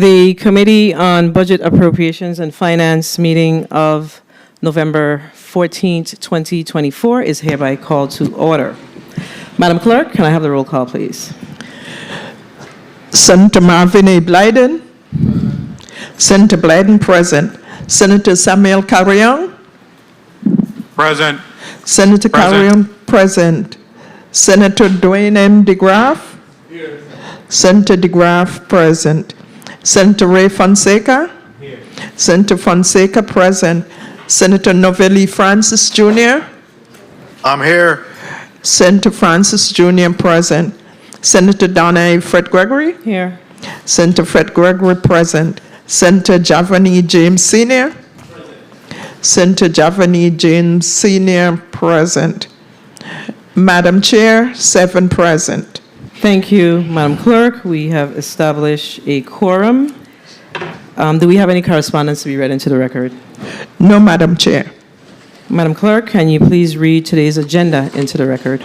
The Committee on Budget Appropriations and Finance meeting of November 14th, 2024 is hereby called to order. Madam Clerk, can I have the roll call, please? Senator Marvin A. Blyden. Senator Blyden present. Senator Samuel Carrion. Present. Senator Carrion present. Senator Dwayne M. DeGraff. Here. Senator DeGraff present. Senator Ray Fonseca. Here. Senator Fonseca present. Senator Novelli Francis Jr. I'm here. Senator Francis Jr. present. Senator Donna A. Fred Gregory. Here. Senator Fred Gregory present. Senator Javani James Sr. Present. Senator Javani James Sr. present. Madam Chair, 7 present. Thank you, Madam Clerk. We have established a quorum. Do we have any correspondence to be read into the record? No, Madam Chair. Madam Clerk, can you please read today's agenda into the record?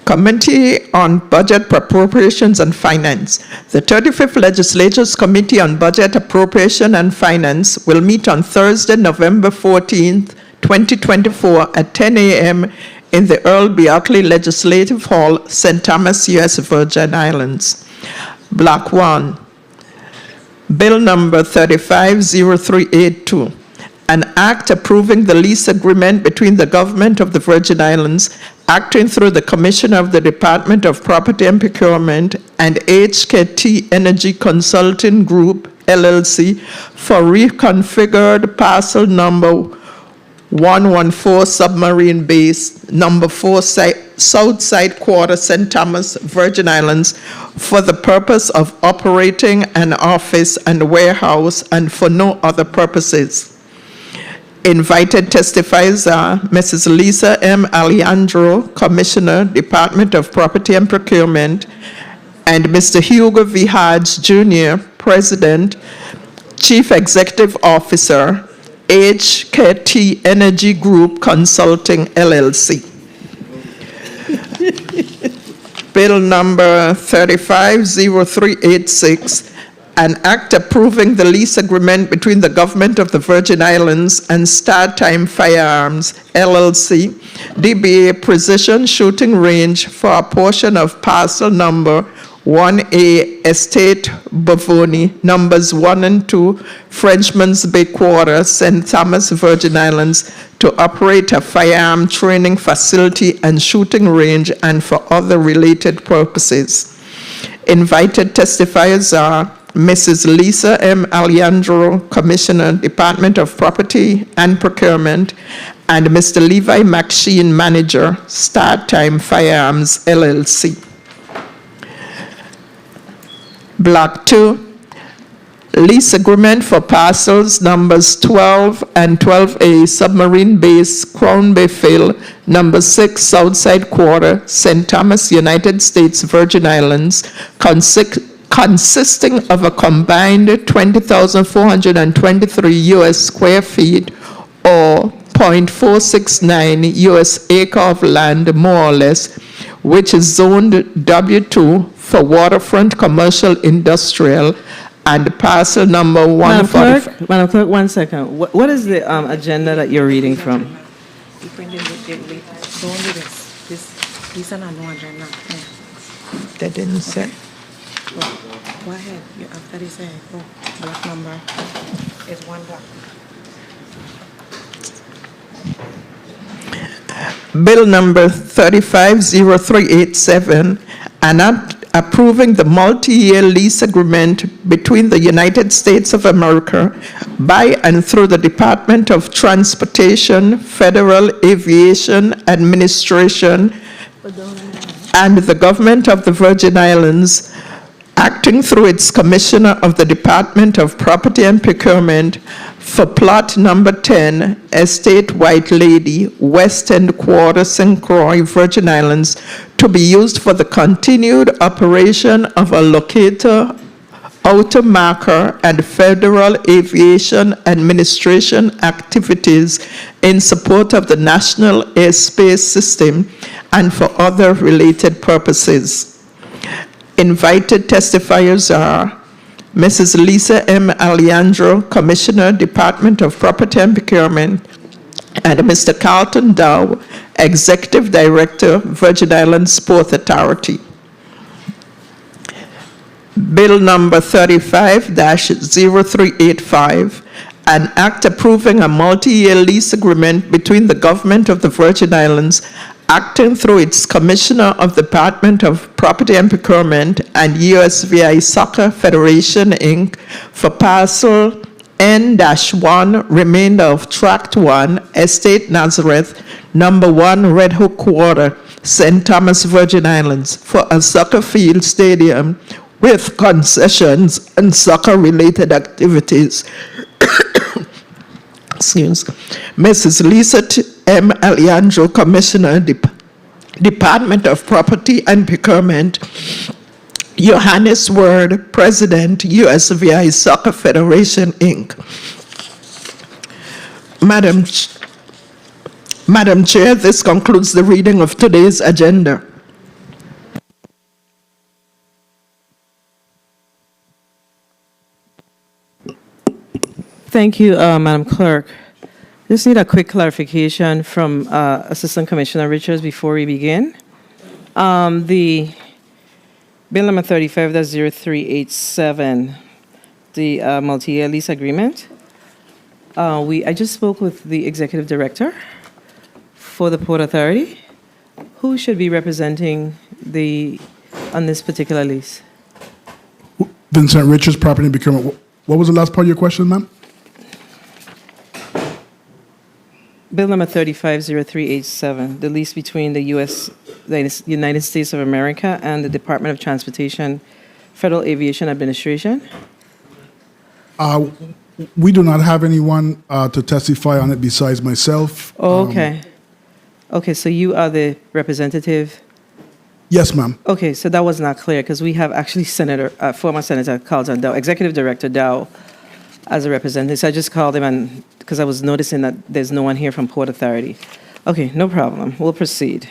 Committee on Budget, Appropriations and Finance. The 35th Legislature's Committee on Budget, Appropriation and Finance will meet on Thursday, November 14th, 2024 at 10 a.m. in the Earl B. Oakley Legislative Hall, St. Thomas, U.S. Virgin Islands. Block 1, Bill number 350382. An act approving the lease agreement between the Government of the Virgin Islands, acting through the Commissioner of the Department of Property and Procurement, and HKT Energy Consulting Group, LLC, for reconfigured parcel number 114 Submarine Base, number 4 Southside Quarter, St. Thomas, Virgin Islands, for the purpose of operating an office and warehouse and for no other purposes. Invited testifiers are Mrs. Lisa M. Alejandro, Commissioner, Department of Property and Procurement, and Mr. Hugo V. Hodge, Jr., President, Chief Executive Officer, HKT Energy Group Consulting, LLC. Bill number 350386. An act approving the lease agreement between the Government of the Virgin Islands and Time Firearms, LLC, DBA Precision Shooting Range for a portion of parcel number 1A Estate Bavoni, numbers 1 and 2, Frenchman's Bay Quarter, St. Thomas, Virgin Islands, to operate a firearm training facility and shooting range and for other related purposes. Invited testifiers are Mrs. Lisa M. Alejandro, Commissioner, Department of Property and Procurement, and Mr. Levi McSheen, Manager, Time Firearms, LLC. Block 2, lease agreement for parcels numbers 12 and 12A, Submarine Base, Crown Bay Field, number 6, Southside Quarter, St. Thomas, United States, Virgin Islands, consisting of a combined 20,423 U.S. square feet or 0.469 U.S. acre of land, more or less, which is zoned W2 for waterfront commercial industrial, and parcel number 145. Madam Clerk, 1 second. What is the agenda that you're reading from? They didn't say. Go ahead. After they say, go. Block number is 1 block. Bill number 350387, an act approving the multi-year lease agreement between the United States of America by and through the Department of Transportation, Federal Aviation Administration, and the Government of the Virgin Islands, acting through its Commissioner of the Department of Property and Procurement, for plot number 10, Estate White Lady, West End Quarter, St. Croix, Virgin Islands, to be used for the continued operation of a locator, outer marker, and Federal Aviation Administration activities in support of the National Airspace System and for other related purposes. Invited testifiers are Mrs. Lisa M. Alejandro, Commissioner, Department of Property and Procurement, and Mr. Carlton Dow, Executive Director, Virgin Islands Port Authority. Bill number 35-0385, an act approving a multi-year lease agreement between the government of the Virgin Islands, acting through its Commissioner of the Department of Property and Procurement, and U.S.V.I. Soccer Federation, Inc., for parcel N-1, remainder of Tract 1, Estate Nazareth, number 1, Red Hook Quarter, St. Thomas, Virgin Islands, for a soccer field stadium with concessions and soccer-related activities. Excuse. Mrs. Lisa M. Alejandro, Commissioner, Department of Property and Procurement. Johannes Word, President, U.S.V.I. Soccer Federation, Inc. Madam Chair, this concludes the reading of today's agenda. Thank you, Madam Clerk. Just need a quick clarification from Assistant Commissioner Richards before we begin. The Bill number 35-0387, the multi-year lease agreement. I just spoke with the Executive Director for the Port Authority. Who should be representing on this particular lease? Vincent Richards, Property and Procurement. What was the last part of your question, ma'am? Bill number 35-0387, the lease between the United States of America and the Department of Transportation, Federal Aviation Administration. We do not have anyone to testify on it besides myself. Oh, okay. Okay, so you are the representative? Yes, ma'am. Okay, so that was not clear because we have actually former Senator Carlton Dow, Executive Director Dow, as a representative. So I just called him because I was noticing that there's no one here from Port Authority. Okay, no problem. We'll proceed.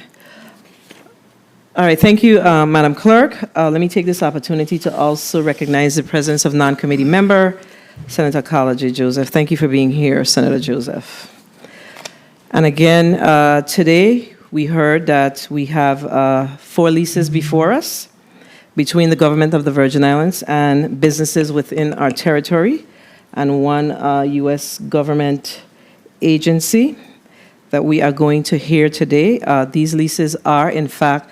All right, thank you, Madam Clerk. Let me take this opportunity to also recognize the presence of non-committee member, Senator Carla J. Joseph. Thank you for being here, Senator Joseph. And again, today we heard that we have 4 leases before us between the government of the Virgin Islands and businesses within our territory, and 1 U.S. government agency that we are going to hear today. These leases are, in fact,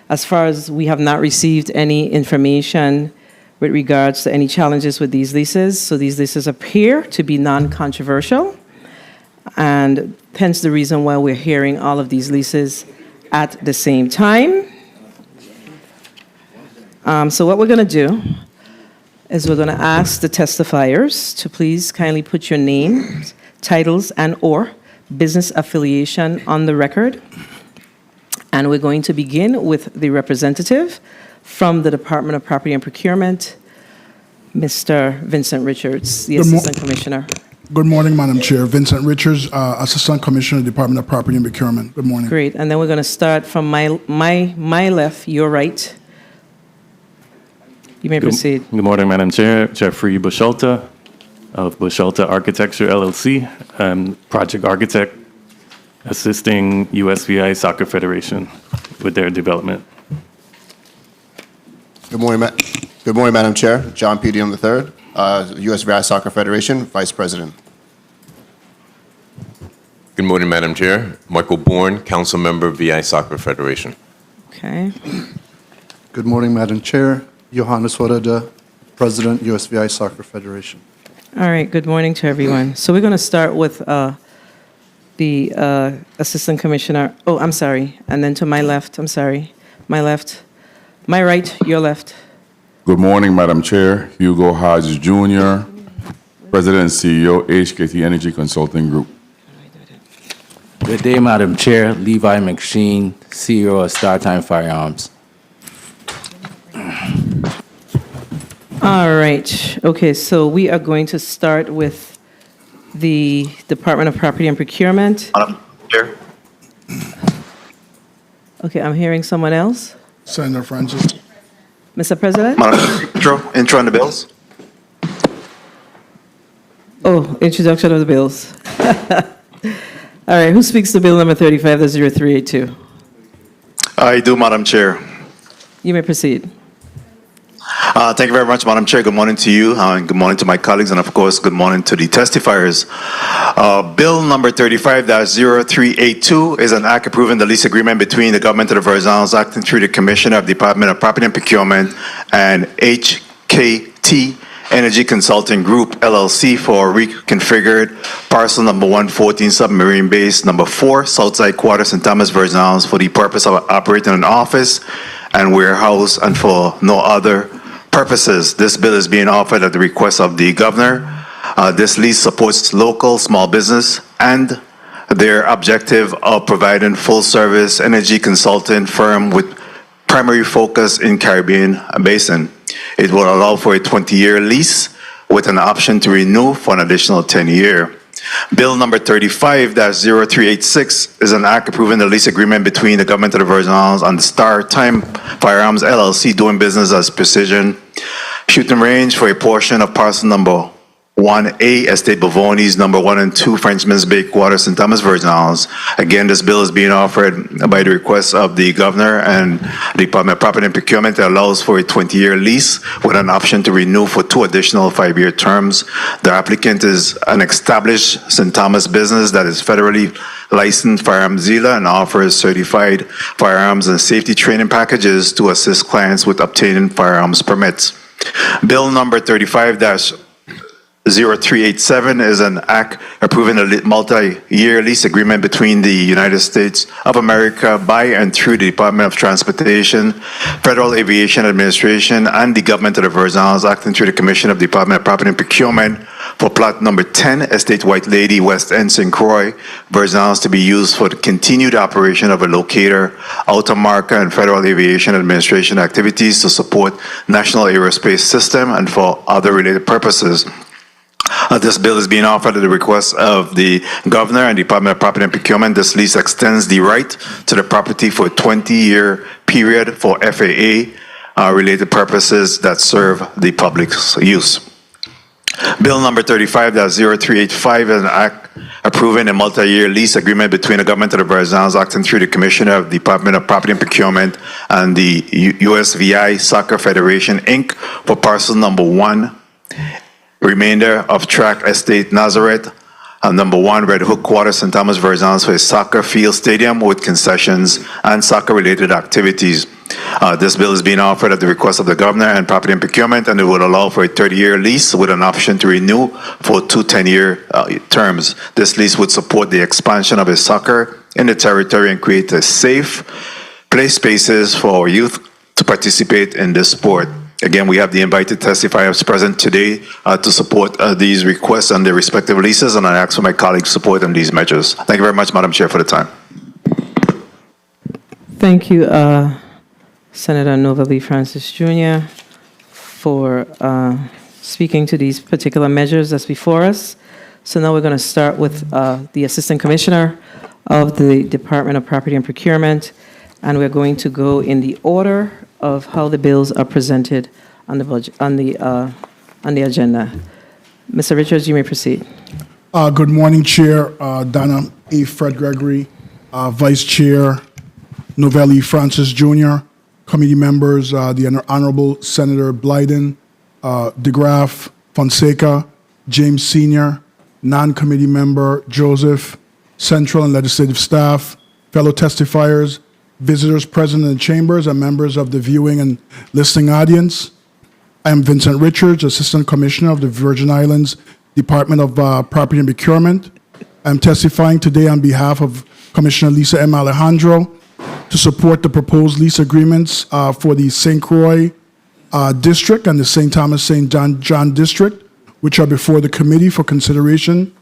as far as we have not received any information with regards to any challenges with these leases. So these leases appear to be non-controversial, and hence the reason why we're hearing all of these leases at the same time. So what we're going to do is we're going to ask the testifiers to please kindly put your names, titles, and/or business affiliation on the record. And we're going to begin with the representative from the Department of Property and Procurement, Mr. Vincent Richards, the Assistant Commissioner. Good morning, Madam Chair. Vincent Richards, Assistant Commissioner, Department of Property and Procurement. Good morning. Great. And then we're going to start from my left, your right. You may proceed. Good morning, Madam Chair. Jeffrey Bushalta of Bushalta Architecture, LLC, project architect, assisting U.S.V.I. Soccer Federation with their development. Good morning, Madam Chair. John P. Diem III, U.S.V.I. Soccer Federation, Vice President. Good morning, Madam Chair. Michael Bourne, Council Member, VI Soccer Federation. Okay. Good morning, Madam Chair. Johannes Word, President, U.S.V.I. Soccer Federation. All right. Good morning to everyone. So we're going to start with the Assistant Commissioner. Oh, I'm sorry. And then to my left. I'm sorry. My left. My right. Your left. Good morning, Madam Chair. Hugo Hodge Jr., President and CEO, HKT Energy Consulting Group. Good day, Madam Chair. Levi McSheen, CEO of Time Firearms. All right. Okay, so we are going to start with the Department of Property and Procurement. Madam Chair. Okay, I'm hearing someone else. Senator Francis. Mr. President? Intro on the bills. Oh, introduction of the bills. All right, who speaks to bill number 35-0382? I do, Madam Chair. You may proceed. Thank you very much, Madam Chair. Good morning to you, and good morning to my colleagues, and of course, good morning to the testifiers. Bill number 35-0382 is an act approving the lease agreement between the government of the Virgin Islands acting through the Commissioner of the Department of Property and Procurement and HKT Energy Consulting Group, LLC, for reconfigured parcel number 114 submarine base number 4, Southside Quarter, St. Thomas, Virgin Islands, for the purpose of operating an office and warehouse and for no other purposes. This bill is being offered at the request of the governor. This lease supports local small business and their objective of providing full-service energy consulting firm with primary focus in Caribbean Basin. It will allow for a 20-year lease with an option to renew for an additional 10-year. Bill number 35-0386 is an act approving the lease agreement between the government of the Virgin Islands and the Time Firearms, LLC, doing business as Precision Shooting Range for a portion of parcel number 1A, Estate Bavonis, number 1 and 2, Frenchman's Bay Quarter, St. Thomas, Virgin Islands. Again, this bill is being offered by the request of the governor and the Department of Property and Procurement that allows for a 20-year lease with an option to renew for 2 additional 5-year terms. The applicant is an established St. Thomas business that is federally licensed firearms dealer and offers certified firearms and safety training packages to assist clients with obtaining firearms permits. Bill number 35-0387 is an act approving a multi-year lease agreement between the United States of America by and through the Department of Transportation, Federal Aviation Administration, and the government of the Virgin Islands acting through the Commission of the Department of Property and Procurement for plot number 10, Estate White Lady, West End, St. Croix, Virgin Islands, to be used for the continued operation of a locator, outer marker, and Federal Aviation Administration activities to support national aerospace system and for other related purposes. This bill is being offered at the request of the governor and Department of Property and Procurement. This lease extends the right to the property for a 20-year period for FAA related purposes that serve the public's use. Bill number 35-0385 is an act approving a multi-year lease agreement between the government of the Virgin Islands acting through the Commissioner of the Department of Property and Procurement and the U.S.V.I. Soccer Federation, Inc. for parcel number 1, remainder of Track Estate Nazareth, and number 1, Red Hook Quarter, St. Thomas, Virgin Islands, for a soccer field stadium with concessions and soccer-related activities. This bill is being offered at the request of the governor and Property and Procurement, and it would allow for a 30-year lease with an option to renew for 2 10-year terms. This lease would support the expansion of a soccer in the territory and create a safe play spaces for youth to participate in this sport. Again, we have the invited testifiers present today to support these requests and their respective leases, and I ask for my colleagues' support on these measures. Thank you very much, Madam Chair, for the time. Thank you, Senator Nova Lee Francis Jr., for speaking to these particular measures that's before us. So now we're going to start with the Assistant Commissioner of the Department of Property and Procurement, and we're going to go in the order of how the bills are presented on the budget, on the agenda. Mr. Richards, you may proceed. Good morning, Chair Donna A. Fred Gregory, Vice Chair Novelli Francis Jr., committee members, the Honorable Senator Blyden, DeGraff, Fonseca, James Sr., non-committee member Joseph, Central and Legislative staff, fellow testifiers, visitors present in the chambers, and members of the viewing and listening audience. I am Vincent Richards, Assistant Commissioner of the Virgin Islands Department of Property and Procurement. I am testifying today on behalf of Commissioner Lisa M. Alejandro to support the proposed lease agreements for the St. Croix District and the St. Thomas St. John District, which are before the committee for consideration.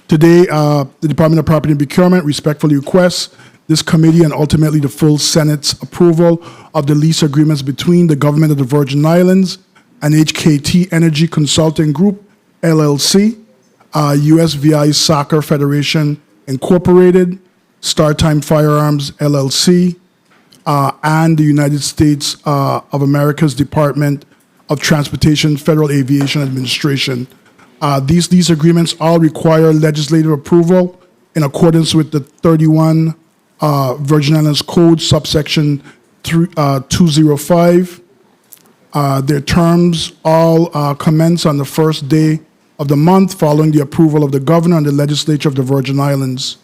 Today, the Department of Property and Procurement respectfully requests this committee and ultimately the full Senate's approval of the lease agreements between the government of the Virgin Islands and HKT Energy Consulting Group, LLC, U.S.V.I. Soccer Federation Incorporated, Time Firearms, LLC, and the United States of America's Department of Transportation, Federal Aviation Administration. These agreements all require legislative approval in accordance with the 31 Virgin Islands Code, subsection 205. Their terms all commence on the first day of the month following the approval of the governor and the legislature of the Virgin Islands.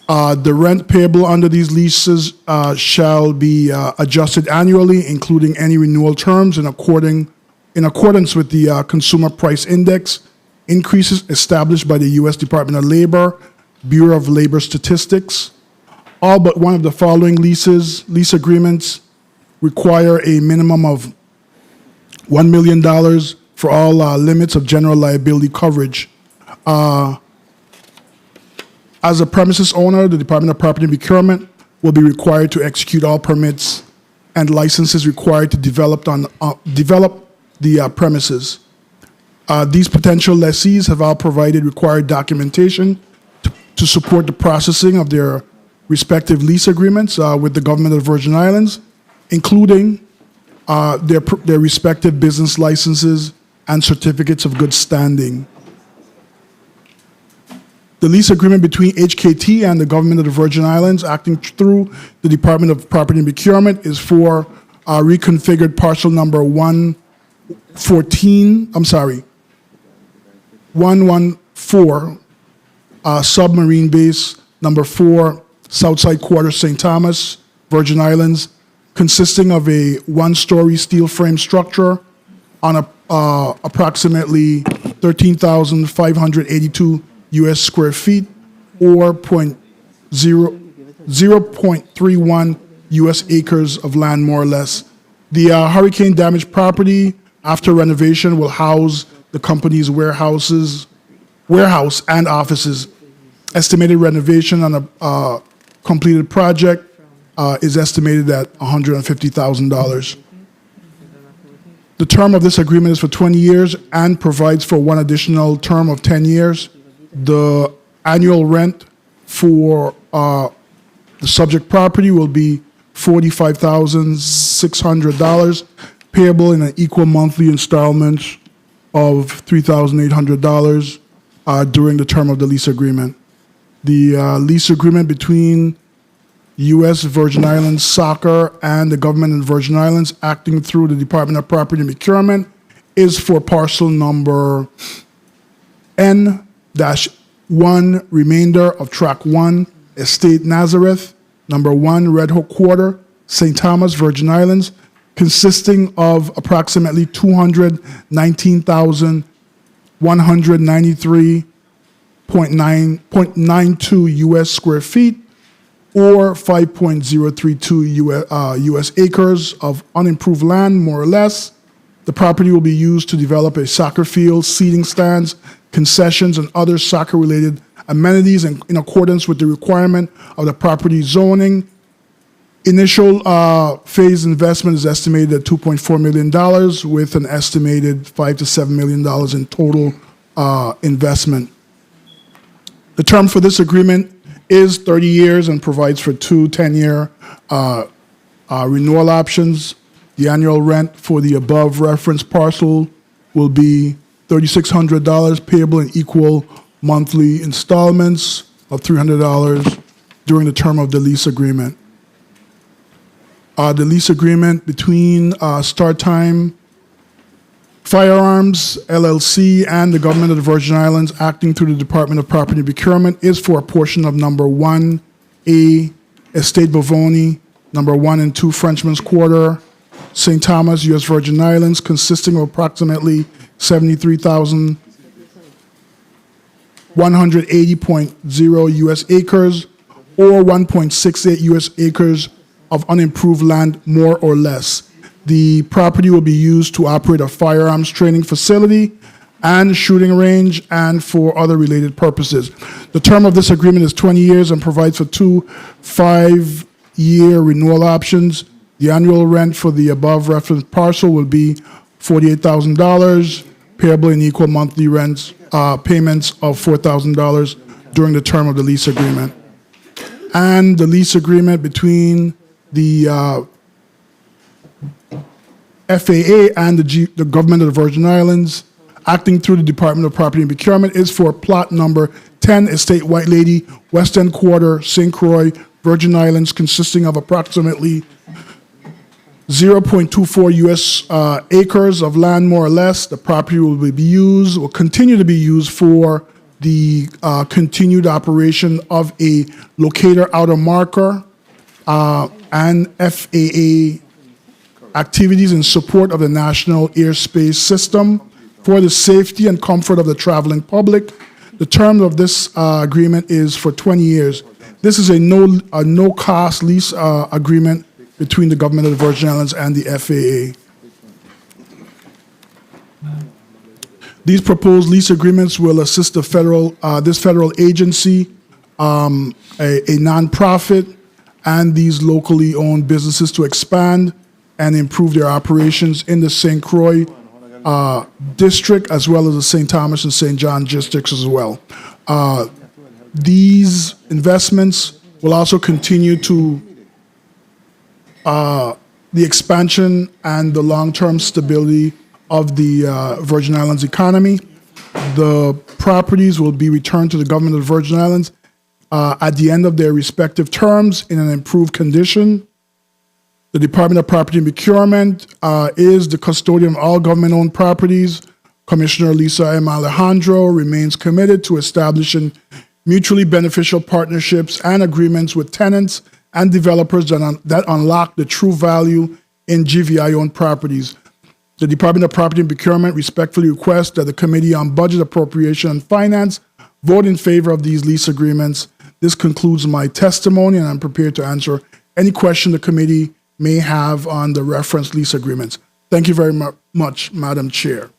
The rent payable under these leases shall be adjusted annually, including any renewal terms in accordance with the Consumer Price Index increases established by the U.S. Department of Labor, Bureau of Labor Statistics. All but one of the following lease agreements require a minimum of $1 million for all limits of general liability coverage. As a premises owner, the Department of Property and Procurement will be required to execute all permits and licenses required to develop the premises. These potential lessees have all provided required documentation to support the processing of their respective lease agreements with the government of the Virgin Islands, including their respective business licenses and certificates of good standing. The lease agreement between HKT and the government of the Virgin Islands, acting through the Department of Property and Procurement, is for reconfigured parcel number 114, submarine base number 4, Southside Quarter, St. Thomas, Virgin Islands, consisting of a one-story steel frame structure on approximately 13,582 U.S. square feet, or 0.31 U.S. acres of land, more or less. The hurricane damaged property, after renovation, will house the company's warehouse and offices. Estimated renovation on a completed project is estimated at $150,000. The term of this agreement is for 20 years and provides for one additional term of 10 years. The annual rent for the subject property will be $45,600, payable in an equal monthly installments of $3,800 during the term of the lease agreement. The lease agreement between U.S. Virgin Islands Soccer and the government of the Virgin Islands, acting through the Department of Property and Procurement, is for parcel number N-1, remainder of Track 1, Estate Nazareth, number 1, Red Hook Quarter, St. Thomas, Virgin Islands, consisting of approximately 219,193.92 U.S. square feet, or 5.032 U.S. acres of unimproved land, more or less. The property will be used to develop a soccer field, seating stands, concessions, and other soccer-related amenities in accordance with the requirement of the property zoning. Initial phase investment is estimated at $2.4 million, with an estimated $5 to $7 million in total investment. The term for this agreement is 30 years and provides for two 10-year renewal options. The annual rent for the above referenced parcel will be $3,600, payable in equal monthly installments of $300 during the term of the lease agreement. The lease agreement between Time Firearms, LLC, and the government of the Virgin Islands, acting through the Department of Property and Procurement, is for a portion of number 1A, Estate Bovoni, number 1 and 2, Frenchman's Quarter, St. Thomas, U.S. Virgin Islands, consisting of approximately 73,180.0 U.S. acres, or 1.68 U.S. acres of unimproved land, more or less. The property will be used to operate a firearms training facility and shooting range, and for other related purposes. The term of this agreement is 20 years and provides for two 5-year renewal options. The annual rent for the above referenced parcel will be $48,000, payable in equal monthly payments of $4,000 during the term of the lease agreement. and the lease agreement between the FAA and the government of the Virgin Islands, acting through the Department of Property and Procurement, is for plot number 10, Estate White Lady, West End Quarter, St. Croix, Virgin Islands, consisting of approximately 0.24 U.S. Acres of land, more or less. The property will continue to be used for the continued operation of a locator outer marker and FAA activities in support of the national airspace system for the safety and comfort of the traveling public. The term of this agreement is for 20 years. This is a no-cost lease agreement between the government of the Virgin Islands and the FAA. These proposed lease agreements will assist the this federal agency, a nonprofit, and these locally owned businesses to expand and improve their operations in the St. Croix district, as well as the St. Thomas and St. John districts as well. These investments will also continue to the expansion and the long-term stability of the Virgin Islands economy. The properties will be returned to the government of the Virgin Islands at the end of their respective terms in an improved condition. The Department of Property and Procurement is the custodian of all government-owned properties. Commissioner Lisa M. Alejandro remains committed to establishing mutually beneficial partnerships and agreements with tenants and developers that unlock the true value in GVI-owned properties. The Department of Property and Procurement respectfully requests that the Committee on Budget, Appropriation, and Finance vote in favor of these lease agreements. This concludes my testimony, and I'm prepared to answer any question the committee may have on the reference lease agreements. Thank you very much, Madam Chair.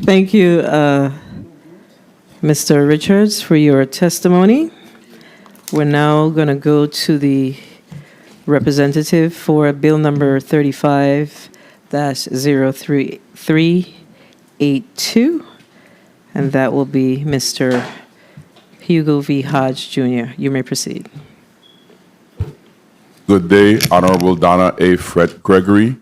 Thank you, Mr. Richards, for your testimony. We're now going to go to the representative for Bill number 35-03382, and that will be Mr. Hugo V. Hodge, Jr. You may proceed. Good day, Honorable Donna A. Fred Gregory,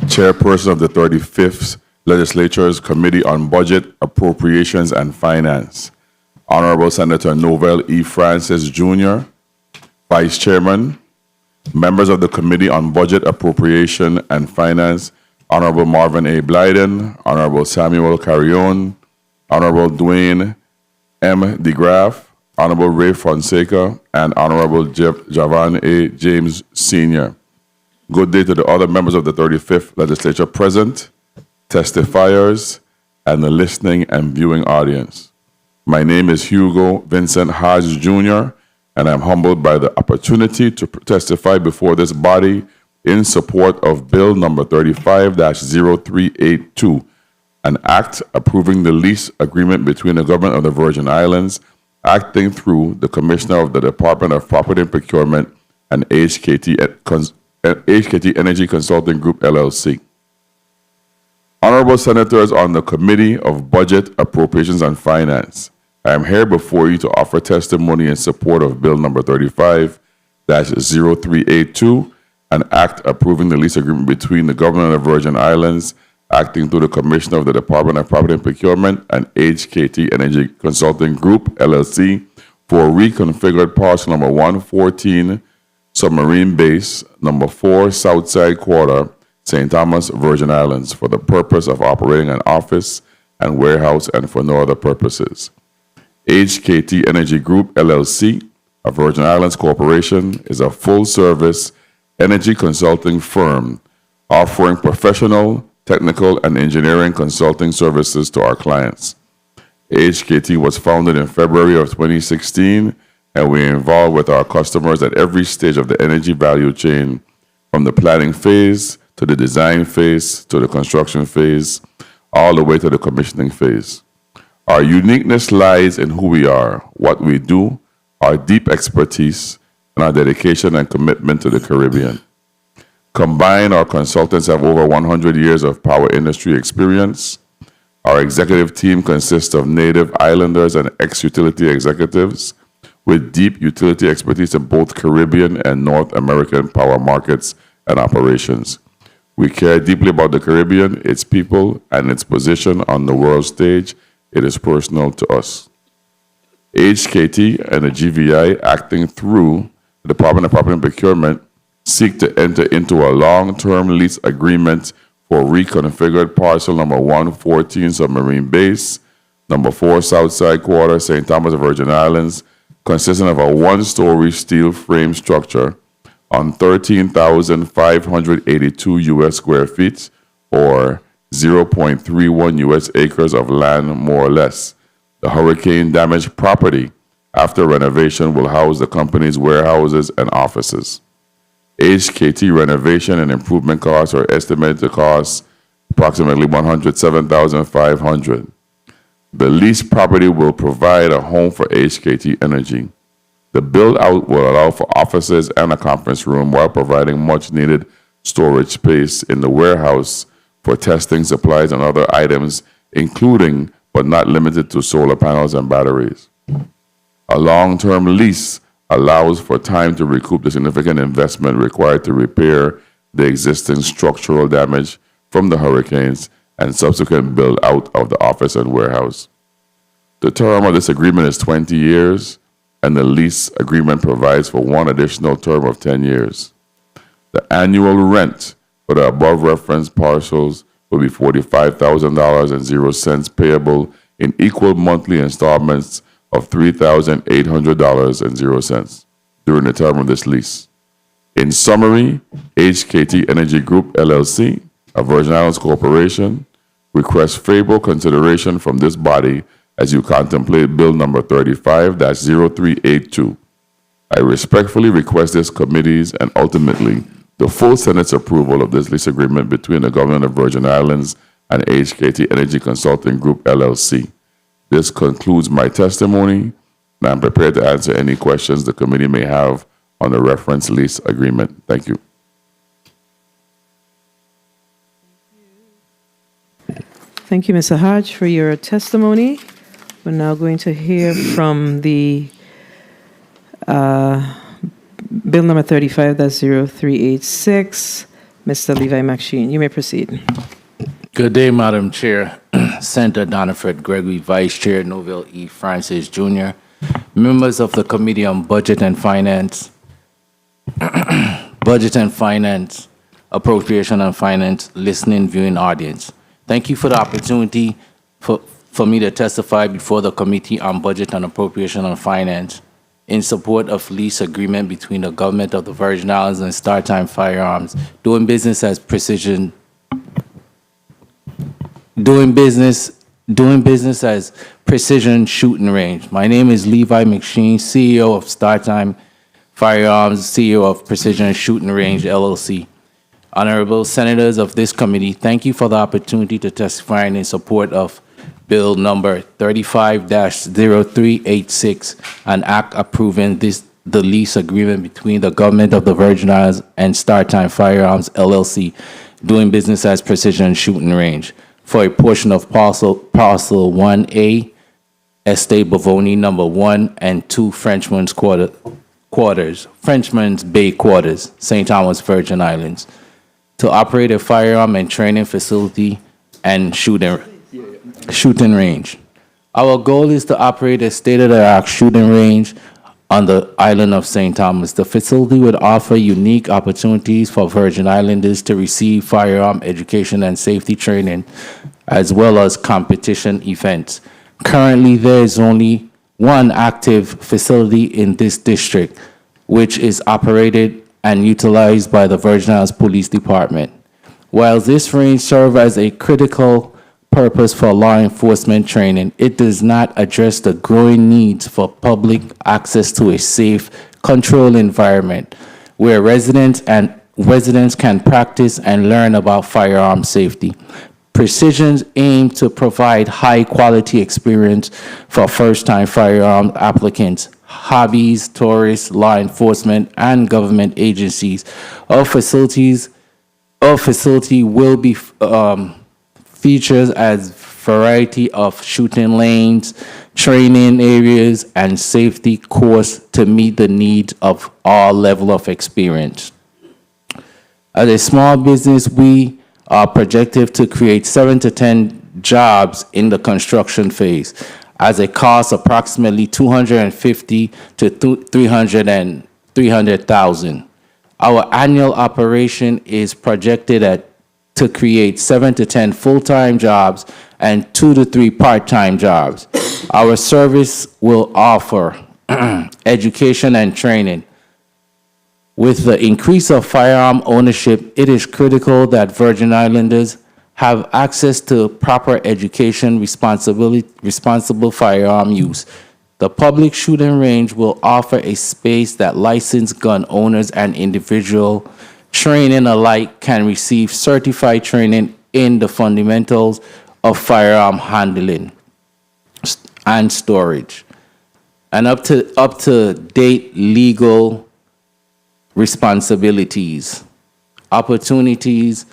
Chairperson of the 35th Legislature's Committee on Budget, Appropriations, and Finance. Honorable Senator Novell E. Francis, Jr., Vice Chairman, members of the Committee on Budget, Appropriation, and Finance, Honorable Marvin A. Blyden, Honorable Samuel Carrion, Honorable Dwayne M. DeGraff, Honorable Ray Fonseca, and Honorable Javan A. James Sr. Good day to the other members of the 35th Legislature present, testifiers, and the listening and viewing audience. My name is Hugo Vincent Hodge, Jr., and I'm humbled by the opportunity to testify before this body in support of Bill number 35-0382, an act approving the lease agreement between the government of the Virgin Islands, acting through the Commissioner of the Department of Property and Procurement and HKT Energy Consulting Group, LLC. Honorable Senators on the Committee of Budget, Appropriations, and Finance, I am here before you to offer testimony in support of Bill number 35-0382, an act approving the lease agreement between the Government of the Virgin Islands, acting through the Commissioner of the Department of Property and Procurement and HKT Energy Consulting Group, LLC, for reconfigured parcel number 114, Submarine Base, number 4, Southside Quarter, St. Thomas, Virgin Islands, for the purpose of operating an office and warehouse and for no other purposes. HKT Energy Group, LLC, a Virgin Islands corporation, is a full-service energy consulting firm offering professional, technical, and engineering consulting services to our clients. HKT was founded in February of 2016, and we are involved with our customers at every stage of the energy value chain, from the planning phase to the design phase to the construction phase, all the way to the commissioning phase. Our uniqueness lies in who we are, what we do, our deep expertise, and our dedication and commitment to the Caribbean. Combined, our consultants have over 100 years of power industry experience. Our executive team consists of native islanders and ex-utility executives with deep utility expertise in both Caribbean and North American power markets and operations. We care deeply about the Caribbean, its people, and its position on the world stage. It is personal to us. HKT and the GVI, acting through the Department of Property and Procurement, seek to enter into a long-term lease agreement for reconfigured parcel number 114 Submarine Base, number 4 Southside Quarter, St. Thomas, Virgin Islands, consisting of a one-story steel frame structure on 13,582 U.S. square feet, or 0.31 U.S. acres of land, more or less. The hurricane-damaged property, after renovation, will house the company's warehouses and offices. HKT renovation and improvement costs are estimated to cost approximately $107,500. The leased property will provide a home for HKT Energy. The build-out will allow for offices and a conference room while providing much-needed storage space in the warehouse for testing supplies and other items, including but not limited to solar panels and batteries. A long-term lease allows for time to recoup the significant investment required to repair the existing structural damage from the hurricanes and subsequent build-out of the office and warehouse. The term of this agreement is 20 years, and the lease agreement provides for one additional term of 10 years. The annual rent for the above referenced parcels will be $45,000.00 payable in equal monthly installments of $3,800.00 during the term of this lease. In summary, HKT Energy Group, LLC, a Virgin Islands corporation, requests favorable consideration from this body as you contemplate Bill number 35-0382. I respectfully request this committee's and ultimately the full Senate's approval of this lease agreement between the Government of Virgin Islands and HKT Energy Consulting Group, LLC. This concludes my testimony, and I'm prepared to answer any questions the committee may have on the reference lease agreement. Thank you. Thank you, Mr. Hodge, for your testimony. We're now going to hear from the Bill number 35-0386, Mr. Levi McSheen. You may proceed. Good day, Madam Chair. Senator Donifred Gregory, Vice Chair, Novell E. Francis Jr., members of the Committee on Budget and Finance, Appropriation and Finance, listening, viewing audience. Thank you for the opportunity for me to testify before the Committee on Budget and Appropriation and Finance in support of lease agreement between the Government of the Virgin Islands and Time Firearms, doing business as Precision Shooting Range. My name is Levi McSheen, CEO of Time Firearms, CEO of Precision Shooting Range, LLC. Honorable Senators of this committee, thank you for the opportunity to testify in support of Bill number 35-0386, an act approving the lease agreement between the Government of the Virgin Islands and Time Firearms, LLC, doing business as Precision Shooting Range, for a portion of parcel 1A, Estate Bavoni number 1 and 2 Frenchman's Bay Quarters, St. Thomas, Virgin Islands, to operate a firearm and training facility and shooting range. Our goal is to operate a state-of-the-art shooting range on the island of St. Thomas. The facility would offer unique opportunities for Virgin Islanders to receive firearm education and safety training, as well as competition events. Currently, there is only one active facility in this district, which is operated and utilized by the Virgin Islands Police Department. While this range serves as a critical purpose for law enforcement training, it does not address the growing needs for public access to a safe, controlled environment where residents can practice and learn about firearm safety. Precision's aim to provide high-quality experience for first-time firearm applicants, hobbies, tourists, law enforcement, and government agencies. Our facility will be features as variety of shooting lanes, training areas, and safety course to meet the needs of all level of experience. As a small business, we are projected to create 7 to 10 jobs in the construction phase, as a cost approximately $250 to $300,000. Our annual operation is projected to create 7 to 10 full-time jobs and 2 to 3 part-time jobs. Our service will offer education and training. With the increase of firearm ownership, it is critical that Virgin Islanders have access to proper education, responsible firearm use. The public shooting range will offer a space that licensed gun owners and individual training alike can receive certified training in the fundamentals of firearm handling and storage, and up to date legal responsibilities, opportunities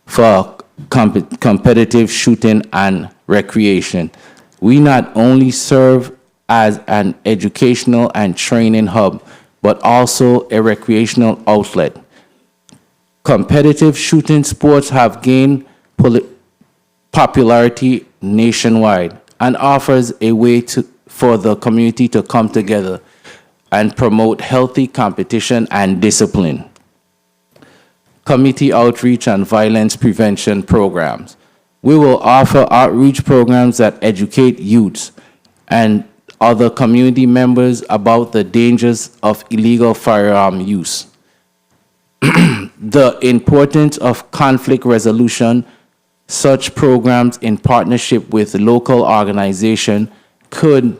for competitive shooting and recreation. We not only serve as an educational and training hub, but also a recreational outlet. Competitive shooting sports have gained popularity nationwide and offers a way for the community to come together and promote healthy competition and discipline. Community outreach and violence prevention programs. We will offer outreach programs that educate youths and other community members about the dangers of illegal firearm use. The importance of conflict resolution. Such programs in partnership with local organizations could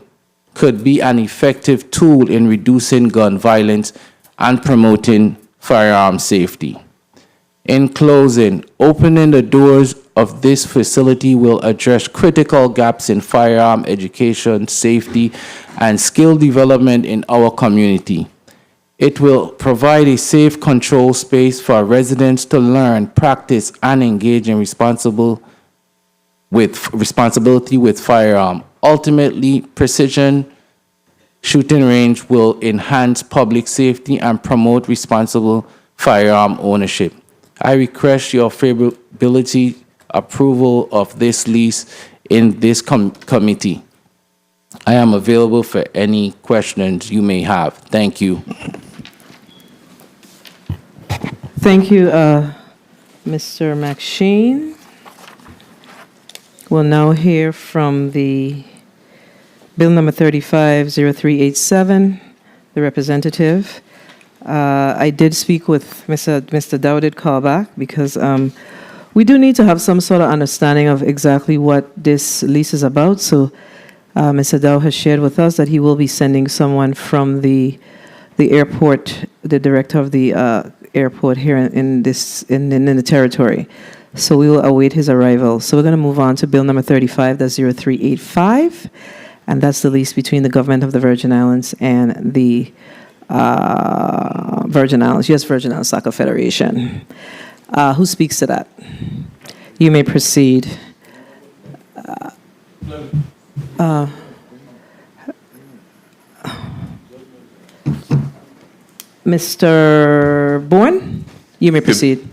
be an effective tool in reducing gun violence and promoting firearm safety. In closing, opening the doors of this facility will address critical gaps in firearm education, safety, and skill development in our community. It will provide a safe control space for residents to learn, practice, and engage in responsibility with firearm. Ultimately, precision shooting range will enhance public safety and promote responsible firearm ownership. I request your favorability approval of this lease in this committee. I am available for any questions you may have. Thank you. Thank you, Mr. McShane. We'll now hear from the Bill number 350387, the representative. I did speak with Mr. Dow, did call back, because we do need to have some sort of understanding of exactly what this lease is about. So Mr. Dow has shared with us that he will be sending someone from the airport, the director of the airport here in the territory. So we will await his arrival. So we're going to move on to Bill number 350385, and that's the lease between the government of the Virgin Islands and the Virgin Islands, U.S. Virgin Islands Soccer Federation. Who speaks to that? You may proceed. Mr. Bourne, you may proceed.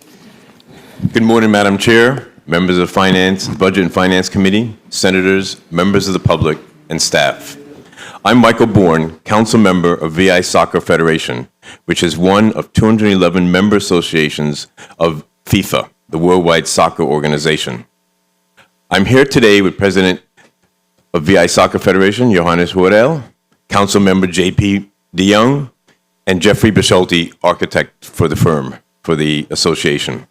Good morning, Madam Chair, members of Finance, Budget and Finance Committee, senators, members of the public, and staff. I'm Michael Bourne, council member of VI Soccer Federation, which is one of 211 member associations of FIFA, the worldwide soccer organization. I'm here today with President of VI Soccer Federation, Johannes Hoerel, council member J.P. DeYoung, and Jeffrey Bisholti, architect for the firm, for the association.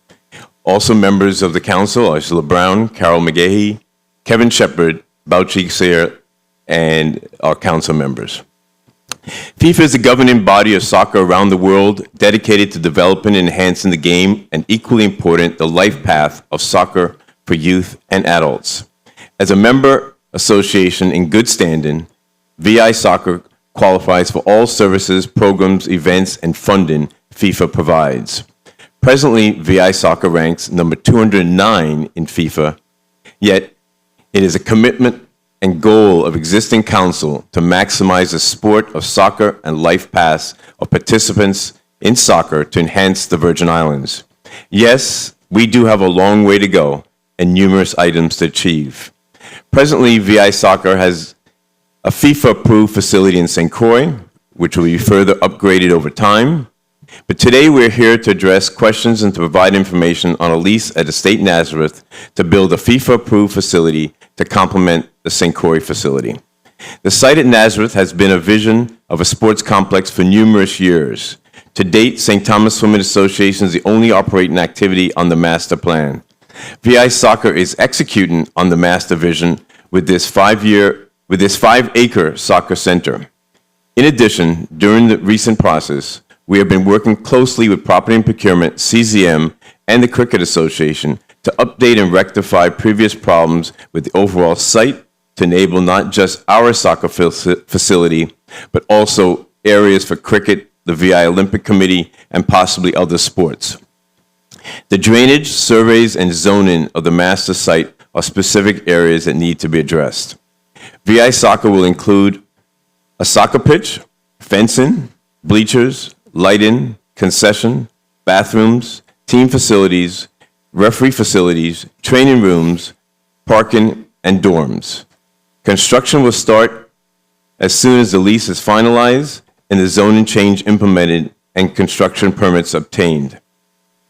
Also members of the council are Ursula Brown, Carol McGahey, Kevin Shepard, Bauchi Sayre, and our council members. FIFA is the governing body of soccer around the world, dedicated to developing and enhancing the game, and equally important, the life path of soccer for youth and adults. As a member association in good standing, VI Soccer qualifies for all services, programs, events, and funding FIFA provides. Presently, VI Soccer ranks number 209 in FIFA, yet it is a commitment and goal of existing council to maximize the sport of soccer and life paths of participants in soccer to enhance the Virgin Islands. Yes, we do have a long way to go and numerous items to achieve. Presently, VI Soccer has a FIFA-approved facility in St. Croix, which will be further upgraded over time. But today we're here to address questions and to provide information on a lease at Estate Nazareth to build a FIFA-approved facility to complement the St. Croix facility. The site at Nazareth has been a vision of a sports complex for numerous years. To date, St. Thomas Swimming Association is the only operating activity on the master plan. VI Soccer is executing on the master vision with this 5-acre soccer center. In addition, during the recent process, we have been working closely with Property and Procurement, CZM, and the Cricket Association to update and rectify previous problems with the overall site to enable not just our soccer facility, but also areas for cricket, the VI Olympic Committee, and possibly other sports. The drainage, surveys, and zoning of the master site are specific areas that need to be addressed. VI Soccer will include a soccer pitch, fencing, bleachers, lighting, concession, bathrooms, team facilities, referee facilities, training rooms, parking, and dorms. Construction will start as soon as the lease is finalized and the zoning change implemented and construction permits obtained.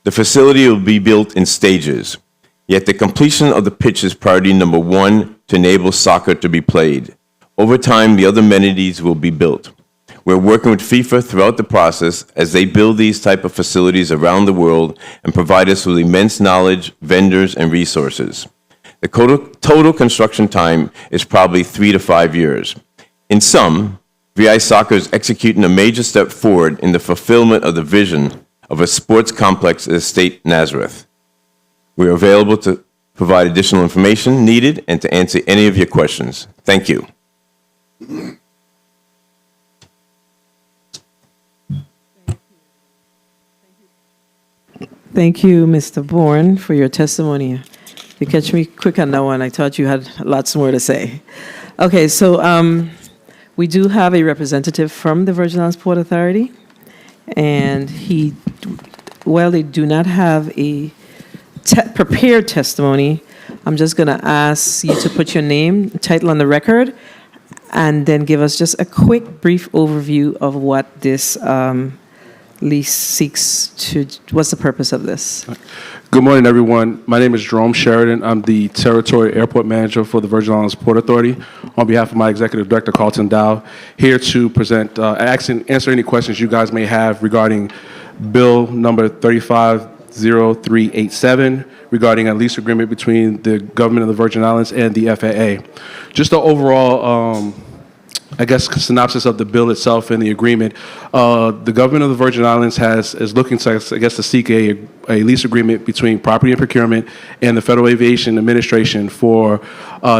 The facility will be built in stages, yet the completion of the pitch is priority number one to enable soccer to be played. Over time, the other amenities will be built. We're working with FIFA throughout the process as they build these type of facilities around the world and provide us with immense knowledge, vendors, and resources. The total construction time is probably 3 to 5 years. In sum, VI Soccer is executing a major step forward in the fulfillment of the vision of a sports complex at Estate Nazareth. We are available to provide additional information needed and to answer any of your questions. Thank you. Thank you, Mr. Bourne, for your testimony. You catch me quick on that one. I thought you had lots more to say. Okay, so we do have a representative from the Virgin Islands Port Authority, and while they do not have a prepared testimony, I'm just going to ask you to put your name, title on the record, and then give us just a quick, brief overview of what this lease seeks to, what's the purpose of this? Good morning, everyone. My name is Jerome Sheridan. I'm the Territorial Airport Manager for the Virgin Islands Port Authority. On behalf of my Executive Director, Carlton Dow, here to present, answer any questions you guys may have regarding Bill number 350387, regarding a lease agreement between the government of the Virgin Islands and the FAA. Just the overall synopsis of the bill itself and the agreement. The government of the Virgin Islands is looking to, to seek a lease agreement between Property and Procurement and the Federal Aviation Administration for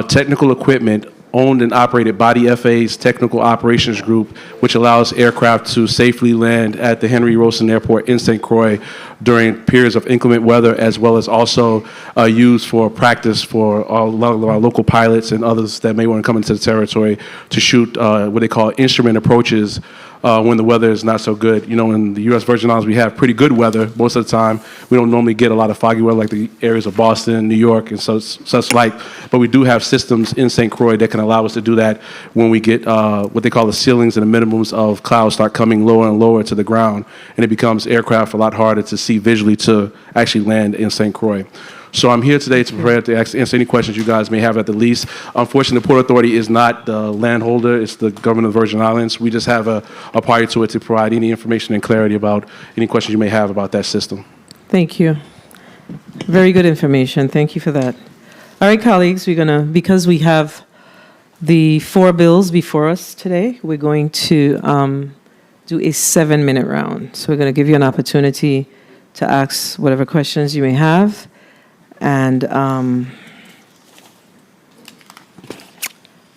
technical equipment owned and operated by the FAA's Technical Operations Group, which allows aircraft to safely land at the Henry Rosen Airport in St. Croix during periods of inclement weather, as well as also used for practice for a lot of our local pilots and others that may want to come into the territory to shoot what they call instrument approaches when the weather is not so good. You know, in the U.S. Virgin Islands, we have pretty good weather most of the time. We don't normally get a lot of foggy weather like the areas of Boston, New York, and such like. But we do have systems in St. Croix that can allow us to do that when we get what they call the ceilings and the minimums of clouds start coming lower and lower to the ground, and it becomes aircraft a lot harder to see visually to actually land in St. Croix. So I'm here today to prepare to answer any questions you guys may have at the lease. Unfortunately, the Port Authority is not the landholder. It's the government of the Virgin Islands. We just have a party to it to provide any information and clarity about any questions you may have about that system. Thank you. Very good information. Thank you for that. All right, colleagues, because we have the 4 bills before us today, we're going to do a 7-minute round. So we're going to give you an opportunity to ask whatever questions you may have. And I'm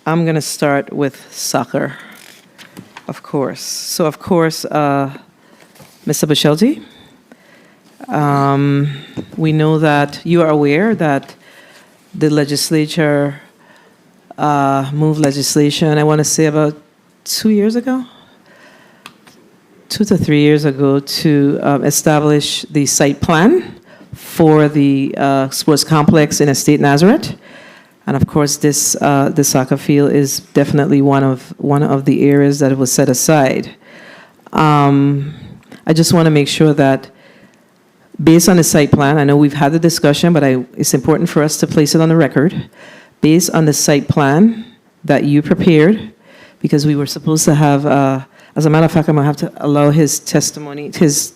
going to start with soccer, of course. So, of course, Mr. Bushelti, we know that you are aware that the legislature moved legislation, I want to say about 2 years ago, 2 to 3 years ago, to establish the site plan for the sports complex in Estate Nazareth. And of course, this the soccer field is definitely one of the areas that was set aside. I just want to make sure that, based on the site plan, I know we've had the discussion, but it's important for us to place it on the record. Based on the site plan that you prepared, because we were supposed to have, as a matter of fact, I'm going to have to allow his testimony, his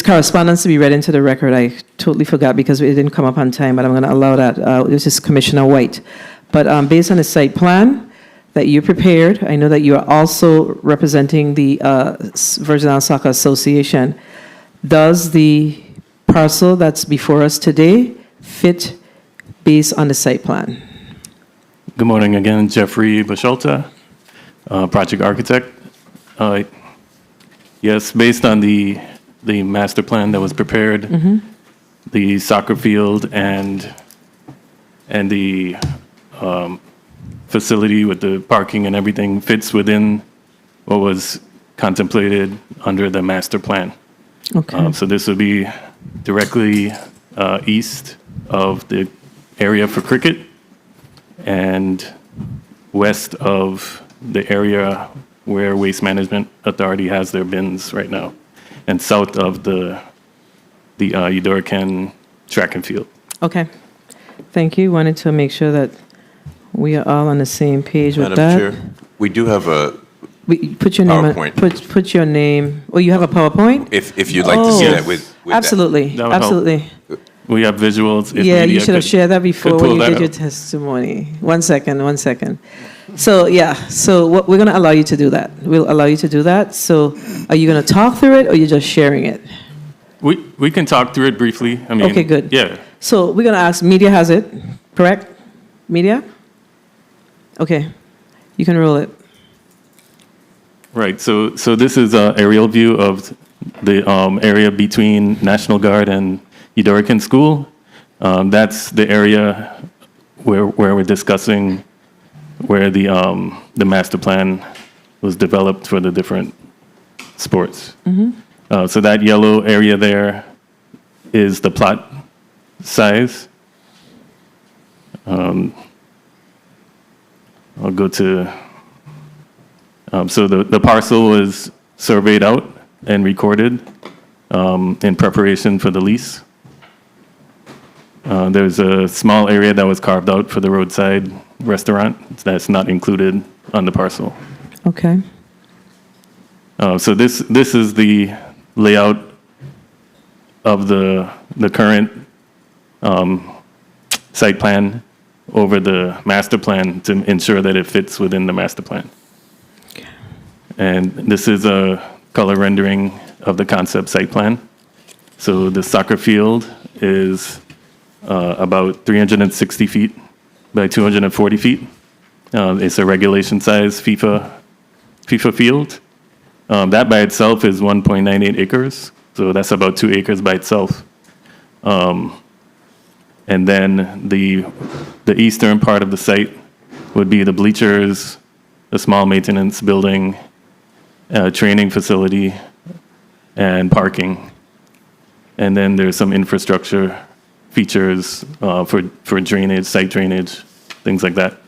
correspondence to be read into the record. I totally forgot because it didn't come up on time, but I'm going to allow that. This is Commissioner White. But based on the site plan that you prepared, I know that you are also representing the Virgin Islands Soccer Association. Does the parcel that's before us today fit based on the site plan? Good morning again, Jeffrey Basholta, project architect. Yes, based on the master plan that was prepared, the soccer field and the facility with the parking and everything fits within what was contemplated under the master plan. Okay. So this would be directly east of the area for cricket and west of the area where Waste Management Authority has their bins right now, and south of the Eudorican track and field. Okay. Thank you. Wanted to make sure that we are all on the same page with Madam that. Chair, we do have a Put your name. PowerPoint. Put your name. Oh, you have a PowerPoint? if you'd like to see that with that. Absolutely. That would help. Absolutely. We have visuals. If Yeah, media you should have could- shared that before could when pull you that did your up. testimony. One second. So, yeah, so we're going to allow you to do that. We'll allow you to do that. So are you going to talk through it or you're just sharing it? We can talk through it briefly. I mean, Okay, good. Yeah. So we're going to ask, media has it, correct? Media? Okay, you can roll it. Right. So this is an aerial view of the area between National Guard and Eudorican School. That's the area where we're discussing where the master plan was developed for the different sports. So that yellow area there is the plot size. I'll go to, so the parcel was surveyed out and recorded in preparation for the lease. There's a small area that was carved out for the roadside restaurant that's not included on the parcel. Okay. So this is the layout of the current site plan over the master plan to ensure that it fits within the master plan. Okay. And this is a color rendering of the concept site plan. So the soccer field is about 360 feet by 240 feet. It's a regulation size FIFA field. That by itself is 1.98 acres. So that's about 2 acres by itself. And then the eastern part of the site would be the bleachers, a small maintenance building, training facility, and parking. And then there's some infrastructure features for drainage, site drainage, things like that.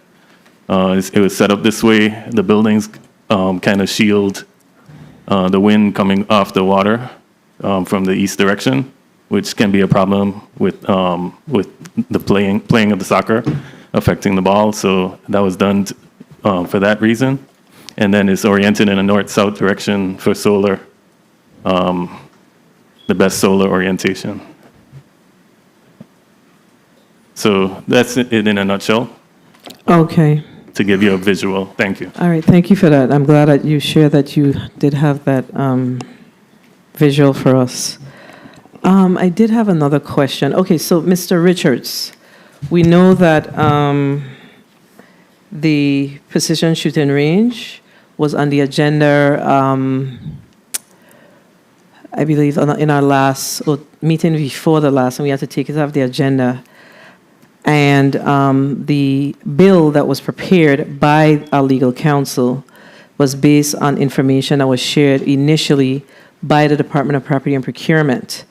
It was set up this way. The buildings kind of shield the wind coming off the water from the east direction, which can be a problem with the playing of the soccer affecting the ball. So that was done for that reason. And then it's oriented in a north-south direction for solar, the best solar orientation. So that's it in a nutshell, Okay. to give you a visual. Thank you. All right, thank you for that. I'm glad that you shared that you did have that visual for us. I did have another question. Okay, so Mr. Richards, we know that the precision shooting range was on the agenda, I believe, in our last meeting before the last, and we had to take it off the agenda. And the bill that was prepared by our legal counsel was based on information that was shared initially by the Department of Property and Procurement.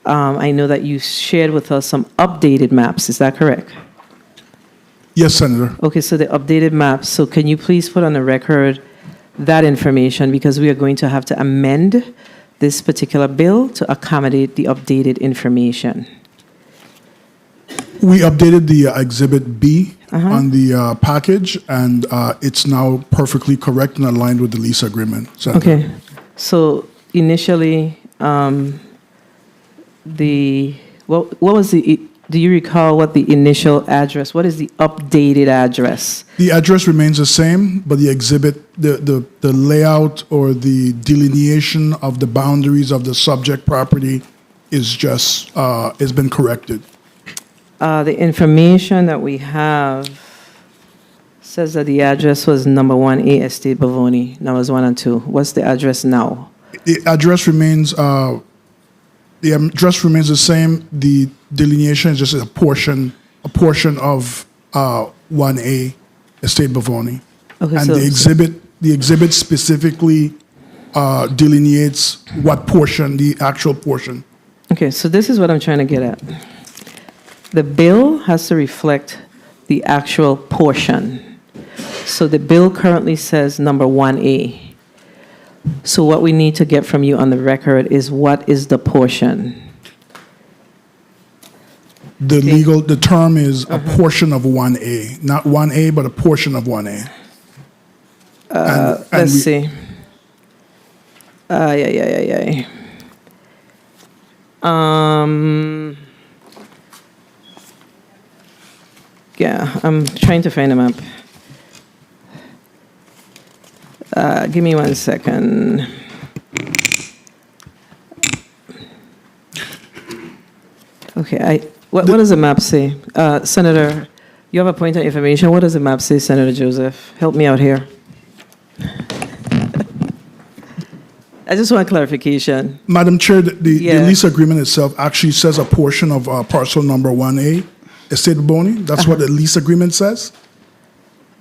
I know that you shared with us some updated maps, is that correct? Yes, Senator. Okay, so the updated maps, so can you please put on the record that information, because we are going to have to amend this particular bill to accommodate the updated information. We updated the Exhibit B on the package, and it's now perfectly correct and aligned with the lease agreement, Senator. Okay, so initially, what was do you recall what the initial address, what is the updated address? The address remains the same, but the exhibit, the layout or the delineation of the boundaries of the subject property is just, has been corrected. The information that we have says that the address was number 1A Estate Bavoni, numbers 1 and 2. What's the address now? The address remains, the same. The delineation is just a portion of 1A Estate Bavoni. Okay, And so- the exhibit specifically delineates what portion, the actual portion. Okay, so this is what I'm trying to get at. The bill has to reflect the actual portion. So the bill currently says number 1A. So what we need to get from you on the record is what is the portion? The term is a portion of 1A, not 1A, but a portion of 1A. Let's see. Yeah. Yeah, I'm trying to find a map. Give me 1 second. Okay, what does the map say? Senator, you have a point of information. What does the map say, Senator Joseph? Help me out here. I just want clarification. Madam Chair, the Yeah. lease agreement itself actually says a portion of parcel number 1A, Estate Boni. That's what the lease agreement says?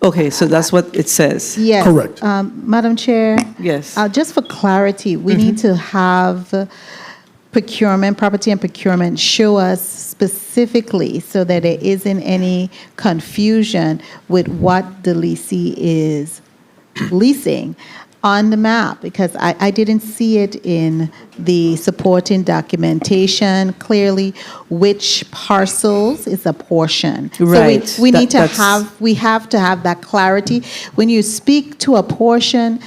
Okay, so that's what it says. Yes. Correct. Madam Chair? Yes. Just for clarity, we need to have procurement, property and procurement show us specifically so that there isn't any confusion with what the leasee is leasing on the map, because I didn't see it in the supporting documentation clearly which parcels is a portion. Right. So we need to That's- have to have that clarity. When you speak to a portion,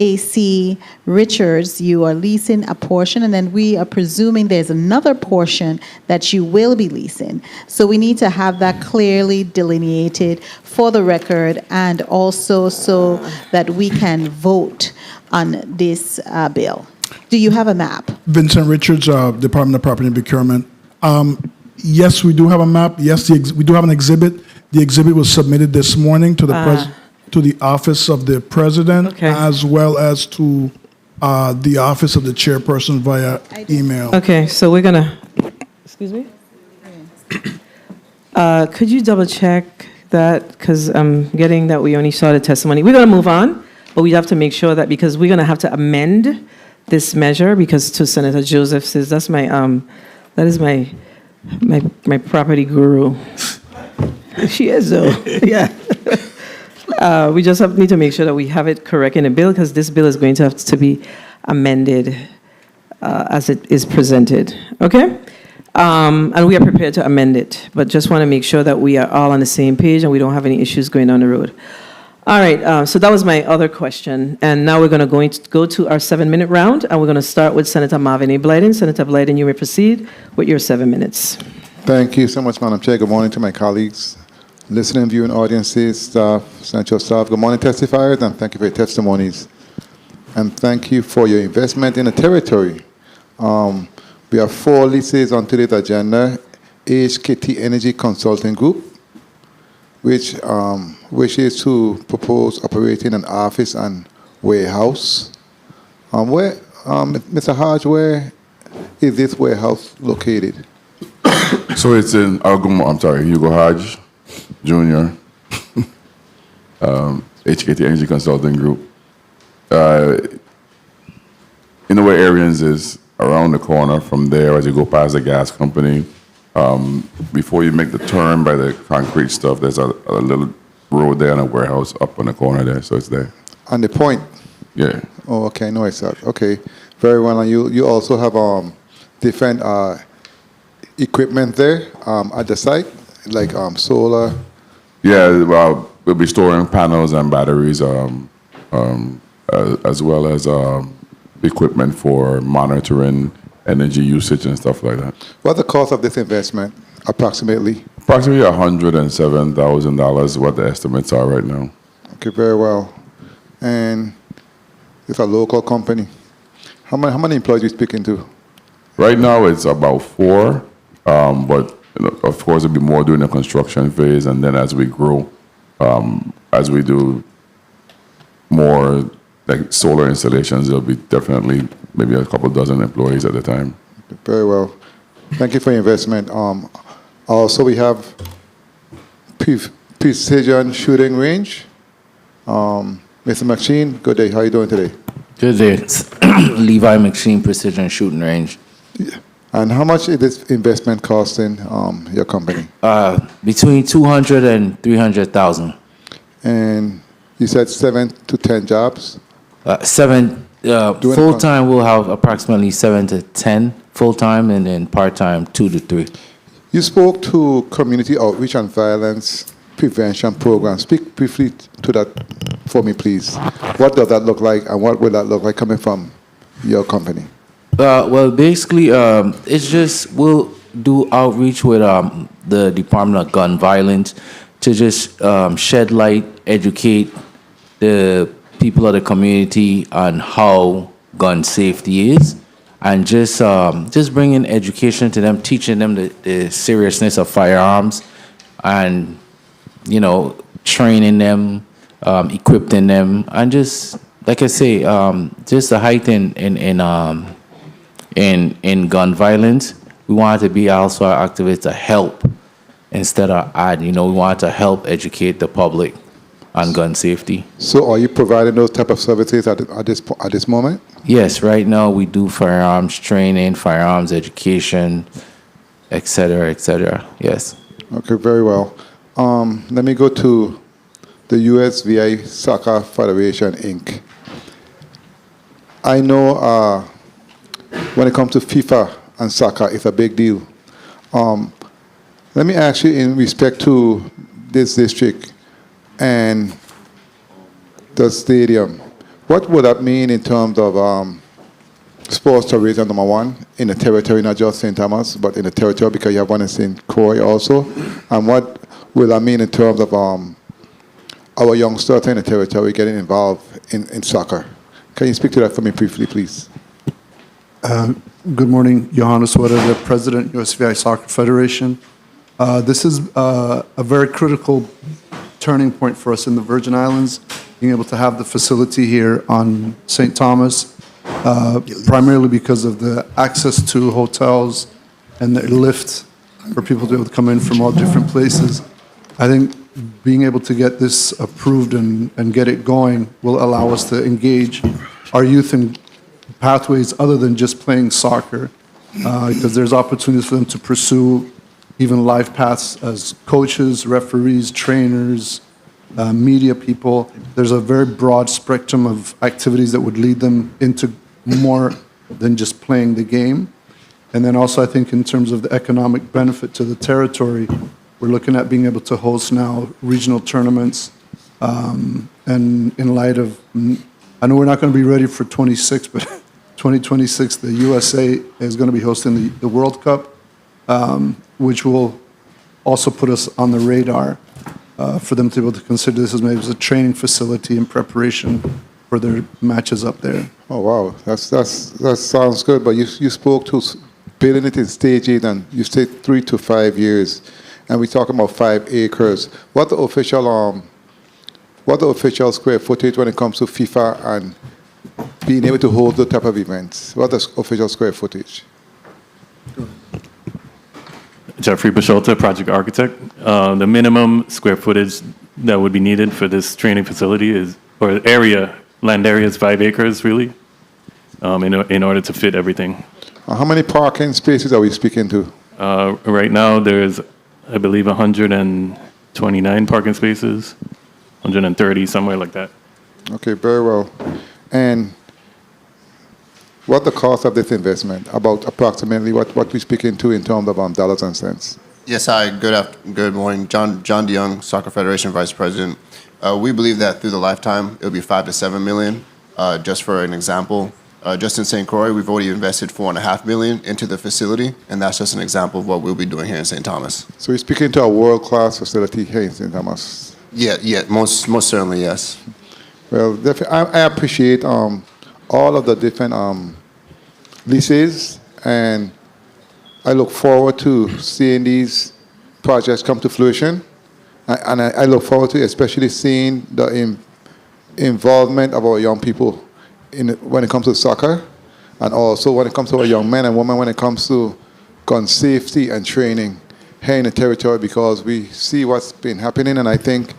AC Richards, you are leasing a portion, and then we are presuming there's another portion that you will be leasing. So we need to have that clearly delineated for the record, and also so that we can vote on this bill. Do you have a map? Vincent Richards, Department of Property and Procurement. Yes, we do have a map. Yes, we do have an exhibit. The exhibit was submitted this morning to to the Office of the President, Okay. as well as to the Office of the Chairperson via email. Okay, so we're gonna, excuse me? Could you double check that? Because I'm getting that we only saw the testimony. We're gonna move on, but we have to make sure that, because we're gonna have to amend this measure, because to Senator Joseph says, that's my, that is my property guru. She is though, yeah. We just need to make sure that we have it correct in the bill, because this bill is going to have to be amended as it is presented, okay? And we are prepared to amend it, but just want to make sure that we are all on the same page and we don't have any issues going down the road. All right, so that was my other question, and now we're going to go to our 7-minute round, and we're going to start with Senator Marvin A. Blyden. Senator Blyden, you may proceed with your 7 minutes. Thank you so much, Madam Chair. Good morning to my colleagues, listening, viewing audiences, staff, central staff. Good morning, testifiers, and thank you for your testimonies. And thank you for your investment in the territory. We have 4 leases on today's agenda. HKT Energy Consulting Group, which wishes to propose operating an office and warehouse. Mr. Hodge, where is this warehouse located? So it's in Hugo Hodge Jr., HKT Energy Consulting Group. You know where Arians is? Around the corner from there as you go past the gas company. Before you make the turn by the concrete stuff, there's a little road there and a warehouse up on the corner there, so it's there. On the point? Yeah. Oh, okay, no, it's that. Okay, very well. And you also have different equipment there at the site, like solar? Yeah, well, we'll be storing panels and batteries, as well as equipment for monitoring energy usage and stuff like that. What's the cost of this investment, approximately? Approximately $107,000, what the estimates are right now. Okay, very well. And it's a local company. How many employees are you speaking to? Right now, it's about 4, but of course, there'll be more during the construction phase, and then as we grow, as we do more like solar installations, there'll be definitely maybe a couple dozen employees at a time. Very well. Thank you for your investment. Also, we have precision shooting range. Mr. McSheen, good day. How are you doing today? Good day. Levi McSheen Precision Shooting Range. And how much is this investment costing your company? Between 200 and 300,000. And you said 7 to 10 jobs? Full time we'll have approximately 7 to 10 full time, and then part time 2 to 3. You spoke to community outreach and violence prevention programs. Speak briefly to that for me, please. What does that look like, and what will that look like coming from your company? Well, basically, it's just we'll do outreach with the Department of Gun Violence to just shed light, educate the people of the community on how gun safety is, and just bringing education to them, teaching them the seriousness of firearms, and training them, equipping them, and just like I say, just the height in gun violence. We wanted to be also activists to help instead of add. We wanted to help educate the public on gun safety. So, are you providing those type of services at this moment? Yes, right now we do firearms training, firearms education, etc., etc. Yes. Okay, very well. Let me go to the U.S.V.I. Soccer Federation, Inc. I know when it comes to FIFA and soccer, it's a big deal. Let me ask you, in respect to this district and the stadium, what would that mean in terms of sports tourism, number one, in the territory, not just St. Thomas, but in the territory, because you have one in St. Croix also? And what will that mean in terms of our youngsters in the territory getting involved in soccer? Can you speak to that for me briefly, please? Good morning, Johannes Wada, the President, U.S.V.I. Soccer Federation. This is a very critical turning point for us in the Virgin Islands, being able to have the facility here on St. Thomas, primarily because of the access to hotels and the lift for people to be able to come in from all different places. I think being able to get this approved and get it going will allow us to engage our youth in pathways other than just playing soccer, because there's opportunities for them to pursue even life paths as coaches, referees, trainers, media people. There's a very broad spectrum of activities that would lead them into more than just playing the game. And then also I think in terms of the economic benefit to the territory, we're looking at being able to host now regional tournaments, and in light of, I know we're not going to be ready for 26, but 2026, the USA is going to be hosting the World Cup, which will also put us on the radar for them to be able to consider this as maybe as a training facility in preparation for their matches up there. Oh, wow. That sounds good, but you spoke to building it in stages, and you said 3 to 5 years, and we're talking about 5 acres. What the official square footage when it comes to FIFA and being able to hold the type of events? What is official square footage? Jeffrey Bisholta, project architect. The minimum square footage that would be needed for this training facility is, or area, land area is 5 acres, really, in order to fit everything. How many parking spaces are we speaking to? Right now, there's, I believe, 129 parking spaces, 130, somewhere like that. Okay, very well. And what the cost of this investment? About approximately what we're speaking to in terms of dollars and cents? Yes, hi. Good morning. John DeYoung, Soccer Federation Vice President. We believe that through the lifetime, it'll be $5 to $7 million. Just for an example, just in St. Croix, we've already invested $4.5 million into the facility, and that's just an example of what we'll be doing here in St. Thomas. So we're speaking to a world-class facility here in St. Thomas. Yeah, most certainly, yes. Well, I appreciate all of the different leases, and I look forward to seeing these projects come to fruition. And I look forward to especially seeing the involvement of our young people when it comes to soccer, and also when it comes to our young men and women when it comes to gun safety and training here in the territory, because we see what's been happening, and I think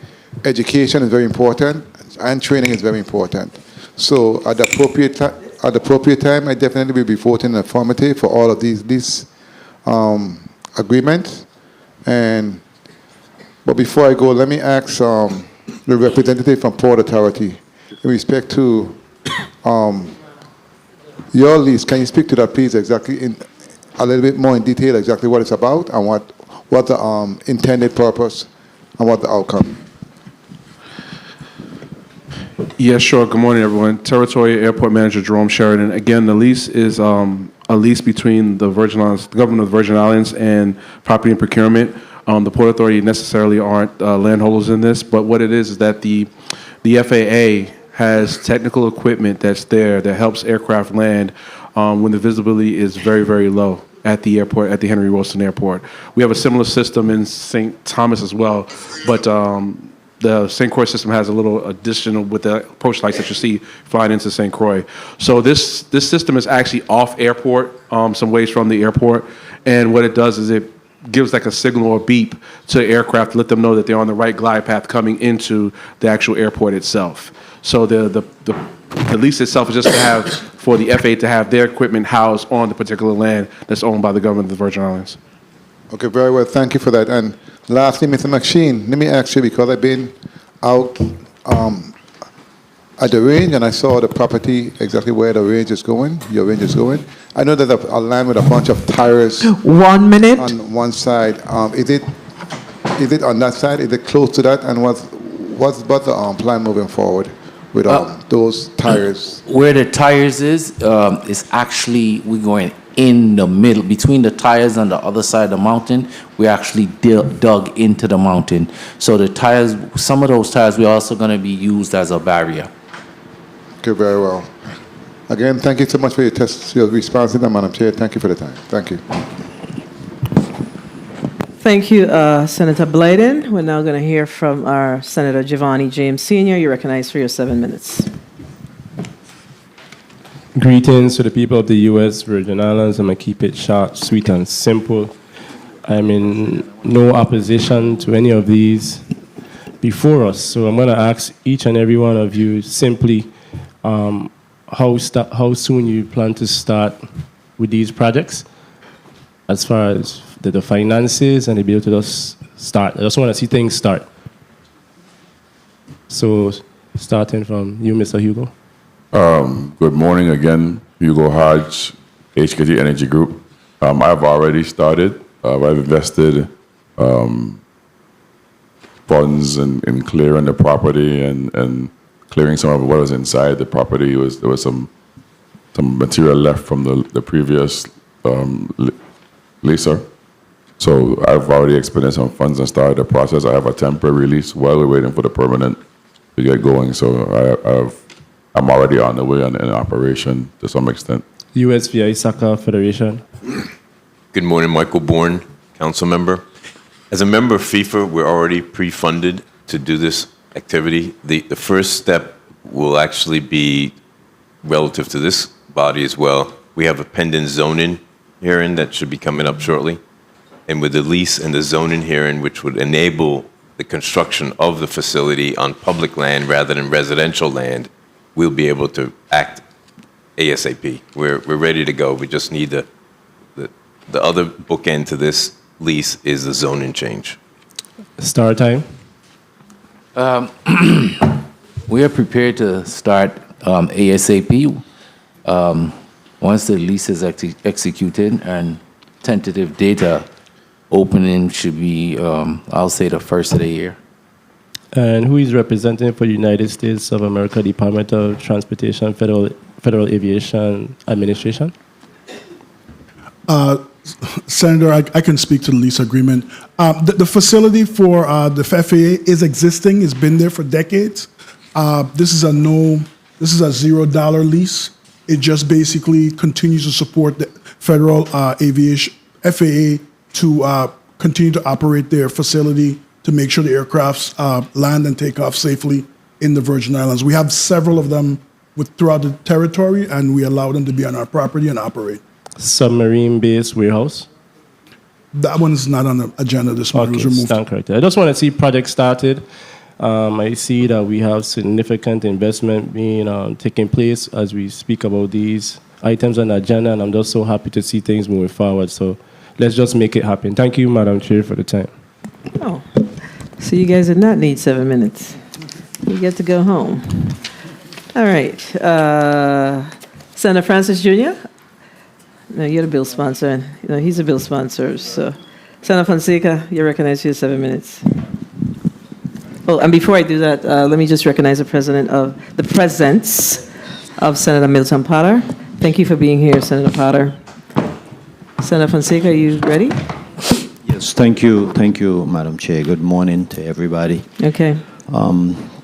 education is very important and training is very important. So at the appropriate time, I definitely will be voting affirmative for all of these agreements. But before I go, let me ask the representative from Port Authority in respect to your lease. Can you speak to that, please, exactly in a little bit more in detail, exactly what it's about and what the intended purpose and what the outcome? Yes, sure. Good morning, everyone. Territorial Airport Manager Jerome Sheridan. Again, the lease is a lease between the Virgin Islands, the government of the Virgin Islands, and Property and Procurement. The Port Authority necessarily aren't landholders in this, but what it is that the FAA has technical equipment that's there that helps aircraft land when the visibility is very, very low at the airport, at the Henry Wilson Airport. We have a similar system in St. Thomas as well, but the St. Croix system has a little additional with the approach lights that you see flying into St. Croix. So this system is actually off airport, some ways from the airport, and what it does is it gives like a signal or beep to aircraft to let them know that they're on the right glide path coming into the actual airport itself. So the lease itself is just to have, for the FAA to have their equipment housed on the particular land that's owned by the government of the Virgin Islands. Okay, very well. Thank you for that. And lastly, Mr. McSheen, let me ask you, because I've been out at the range and I saw the property, exactly where the range is going, your range is going. I know there's a land with a bunch of tires. 1 minute. On one side. Is it on that side? Is it close to that? And what's the plan moving forward with those tires? Where the tires is actually, we're going in the middle, between the tires on the other side of the mountain. We actually dug into the mountain. So the tires, some of those tires, we're also going to be used as a barrier. Okay, very well. Again, thank you so much for your response, Madam Chair. Thank you for the time. Thank you. Thank you, Senator Blyden. We're now going to hear from our Senator Giovanni James Sr. You're recognized for your 7 minutes. Greetings to the people of the U.S. Virgin Islands. I'm going to keep it short, sweet, and simple. I'm in no opposition to any of these before us. So I'm going to ask each and every one of you simply how soon you plan to start with these projects as far as the finances and the ability to just start. I just want to see things start. So starting from you, Mr. Hugo. Good morning again, Hugo Hodge, HKT Energy Group. I've already started. I've invested funds in clearing the property and clearing some of what was inside the property. There was some material left from the previous leaser. So I've already expended some funds and started the process. I have a temporary lease while we're waiting for the permanent to get going. So I'm already on the way and in operation to some extent. U.S.V.I. Soccer Federation. Good morning, Michael Bourne, council member. As a member of FIFA, we're already pre-funded to do this activity. The first step will actually be relative to this body as well. We have a pending zoning hearing that should be coming up shortly. and with the lease and the zoning hearing, which would enable the construction of the facility on public land rather than residential land, we'll be able to act ASAP. We're ready to go. We just need the other bookend to this lease is the zoning change. Start time. We are prepared to start ASAP once the lease is executed, and tentative data opening should be, I'll say, the first of the year. And who is representing for the United States of America Departmental Transportation, Federal Aviation Administration? Senator, I can speak to the lease agreement. The facility for the FAA is existing. It's been there for decades. This is a $0 lease. It just basically continues to support the Federal Aviation FAA to continue to operate their facility to make sure the aircrafts land and take off safely in the Virgin Islands. We have several of them throughout the territory, and we allow them to be on our property and operate. Submarine-based warehouse? That one's not on the agenda this morning. It was removed. Stand corrected. I just want to see projects started. I see that we have significant investment being taking place as we speak about these items on the agenda, and I'm just so happy to see things moving forward. So let's just make it happen. Thank you, Madam Chair, for the time. Oh, so you guys did not need 7 minutes. You get to go home. All right. Senator Francis Jr.? No, you're the bill sponsor. No, he's a bill sponsor. So, Senator Fonseca, you're recognized for your 7 minutes. Oh, and before I do that, let me just recognize the presence of Senator Milton Potter. Thank you for being here, Senator Potter. Senator Fonseca, are you ready? Yes, thank you. Thank you, Madam Chair. Good morning to everybody. Okay.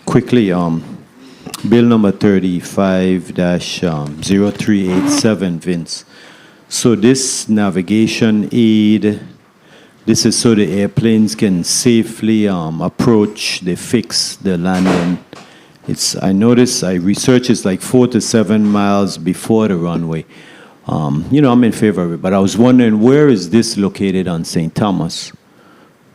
Quickly, Bill number 35-0387, Vince. So this navigation aid, this is so the airplanes can safely approach, they fix the landing. I noticed, I researched, it's like 4 to 7 miles before the runway. I'm in favor of it, but I was wondering, where is this located on St. Thomas?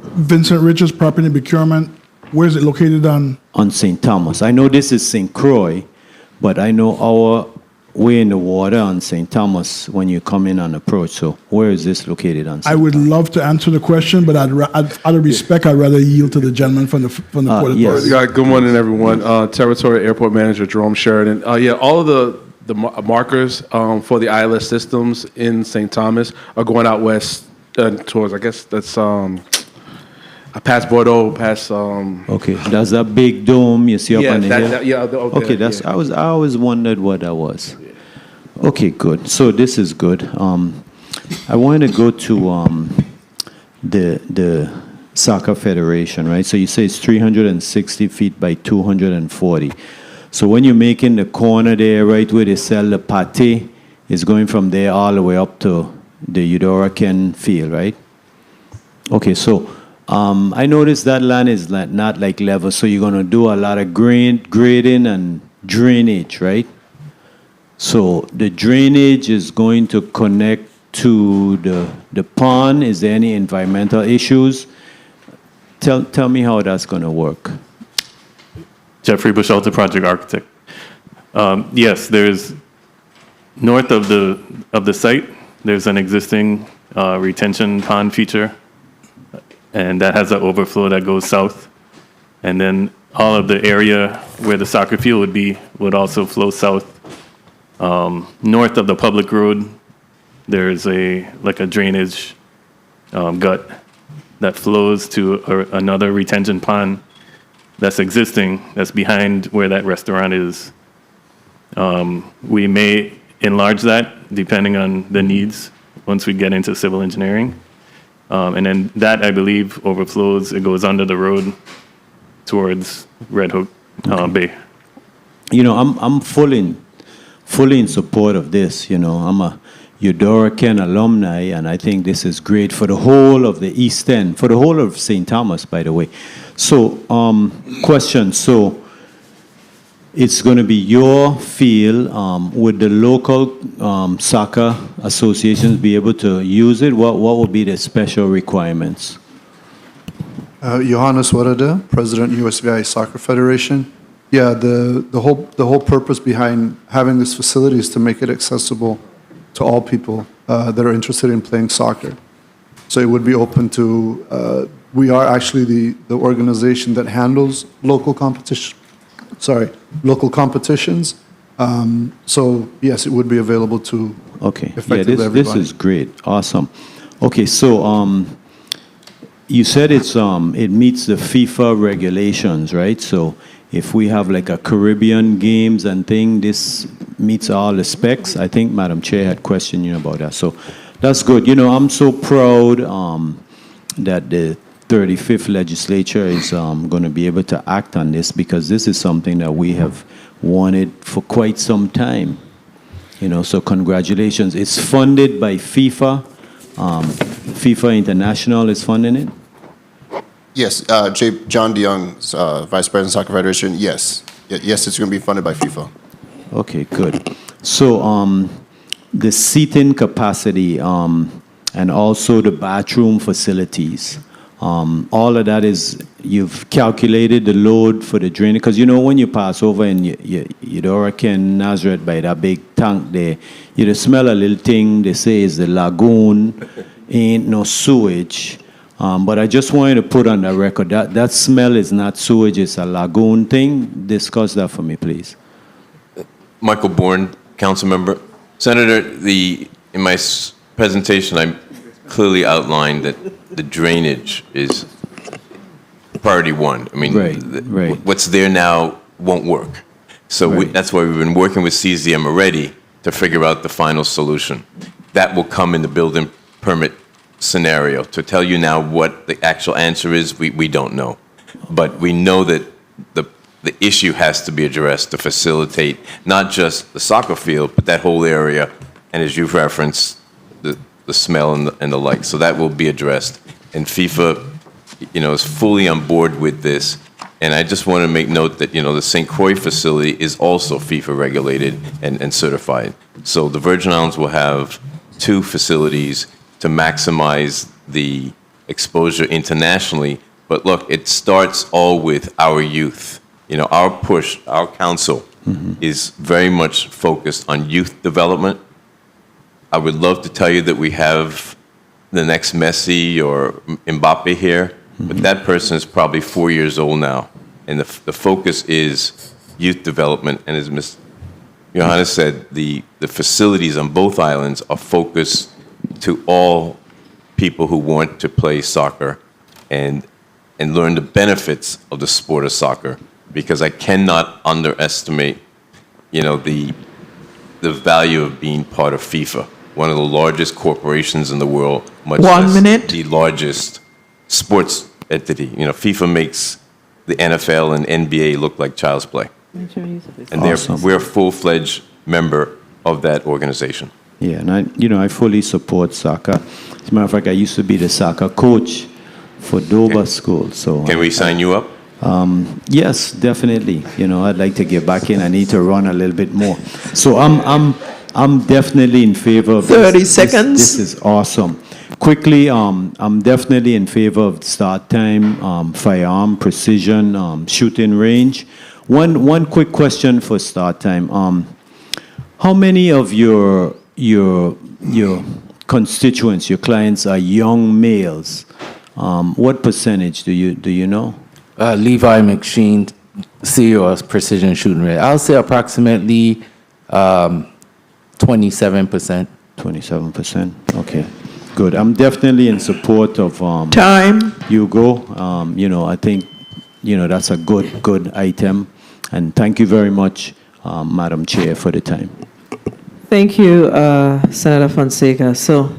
Vincent Richards Property Procurement, where is it located on? On St. Thomas. I know this is St. Croix, but I know our way in the water on St. Thomas when you come in on approach. So where is this located on St. I would love to answer the question, but out of respect, I'd rather yield to the gentleman from the Port Authority. Yes. Good morning, everyone. Territorial Airport Manager Jerome Sheridan. All of the markers for the ILS systems in St. Thomas are going out west towards, I guess that's past Bordeaux, past. Okay, that's that big dome you see up on the hill. Okay, that's. I always wondered what that was. Okay, good. So this is good. I want to go to the Soccer Federation, right? So you say it's 360 feet by 240. So when you're making the corner there, right where they sell the pate, it's going from there all the way up to the Eudora Ken field, right? Okay, so I noticed that land is not like level, so you're going to do a lot of grading and drainage, right? So the drainage is going to connect to the pond. Is there any environmental issues? Tell me how that's going to work. Jeffrey Buchalter, project architect. Yes, there's north of the site, there's an existing retention pond feature, and that has an overflow that goes south. And then all of the area where the soccer field would also flow south. North of the public road, there's a drainage gut that flows to another retention pond that's existing, that's behind where that restaurant is. We may enlarge that depending on the needs once we get into civil engineering. And then that, I believe, overflows, it goes under the road towards Red Hook Bay. I'm fully in support of this. I'm a Eudora Ken alumni, and I think this is great for the whole of the East End, for the whole of St. Thomas, by the way. So, question. So, it's going to be your field. Would the local soccer associations be able to use it? What would be the special requirements? Johannes Werede, President, U.S.V.I. Soccer Federation. Yeah, the whole purpose behind having this facility is to make it accessible to all people that are interested in playing soccer. So it would be open to, we are actually the organization that handles local competition, local competitions. So yes, it would be available to effectively everybody. This is great, awesome. Okay, so you said it meets the FIFA regulations, right? So if we have like a Caribbean games and thing, this meets all the specs. I think Madam Chair had questioned you about that. So that's good. You know, I'm so proud that the 35th legislature is going to be able to act on this, because this is something that we have wanted for quite some time. You know, so congratulations. It's funded by FIFA. FIFA International is funding it. Yes, John DeYoung, Vice President, Soccer Federation, yes. Yes, it's going to be funded by FIFA. Okay, good. So the seating capacity and also the bathroom facilities, all of that is, you've calculated the load for the drain, because you know when you pass over and you Hurricane Nazareth by that big tank there, you just smell a little thing, they say is the lagoon, ain't no sewage. But I just wanted to put on the record that smell is not sewage, it's a lagoon thing. Discuss that for me, please. Michael Bourne, council member. Senator, in my presentation, I clearly outlined that the drainage is priority one. I mean, what's there now won't work. So that's why we've been working with CZM already to figure out the final solution. That will come in the building permit scenario. To tell you now what the actual answer is, we don't know. But we know that the issue has to be addressed to facilitate not just the soccer field, but that whole area, and as you've referenced, the smell and the like. So that will be addressed. And FIFA, is fully on board with this. And I just want to make note that, the St. Croix facility is also FIFA regulated and certified. So the Virgin Islands will have 2 facilities to maximize the exposure internationally. But look, it starts all with our youth. Our push, our council is very much focused on youth development. I would love to tell you that we have the next Messi or Mbappe here, but that person is probably 4 years old now. And the focus is youth development. And as Ms. Johannes said, the facilities on both islands are focused to all people who want to play soccer and learn the benefits of the sport of soccer, because I cannot underestimate, the value of being part of FIFA, one of the largest corporations in the world, much less the largest sports entity. FIFA makes the NFL and NBA look like child's play. And we're a full-fledged member of that organization. Yeah, and I fully support soccer. As a matter of fact, I used to be the soccer coach for Dover School. So can we sign you up? Yes, definitely. I'd like to get back in. I need to run a little bit more. So I'm definitely in favor of 30 seconds. This is awesome. Quickly, I'm definitely in favor of start time, firearm, precision, shooting range. One quick question for start time. How many of your constituents, your clients, are young males? What percentage do you know? Levi McSheen, CEO of Precision Shooting Range. I'll say approximately 27%. 27%. Okay, good. I'm definitely in support of time. Hugo. I think that's a good item, and thank you very much, Madam Chair, for the time. Thank you, Senator Fonseca. So,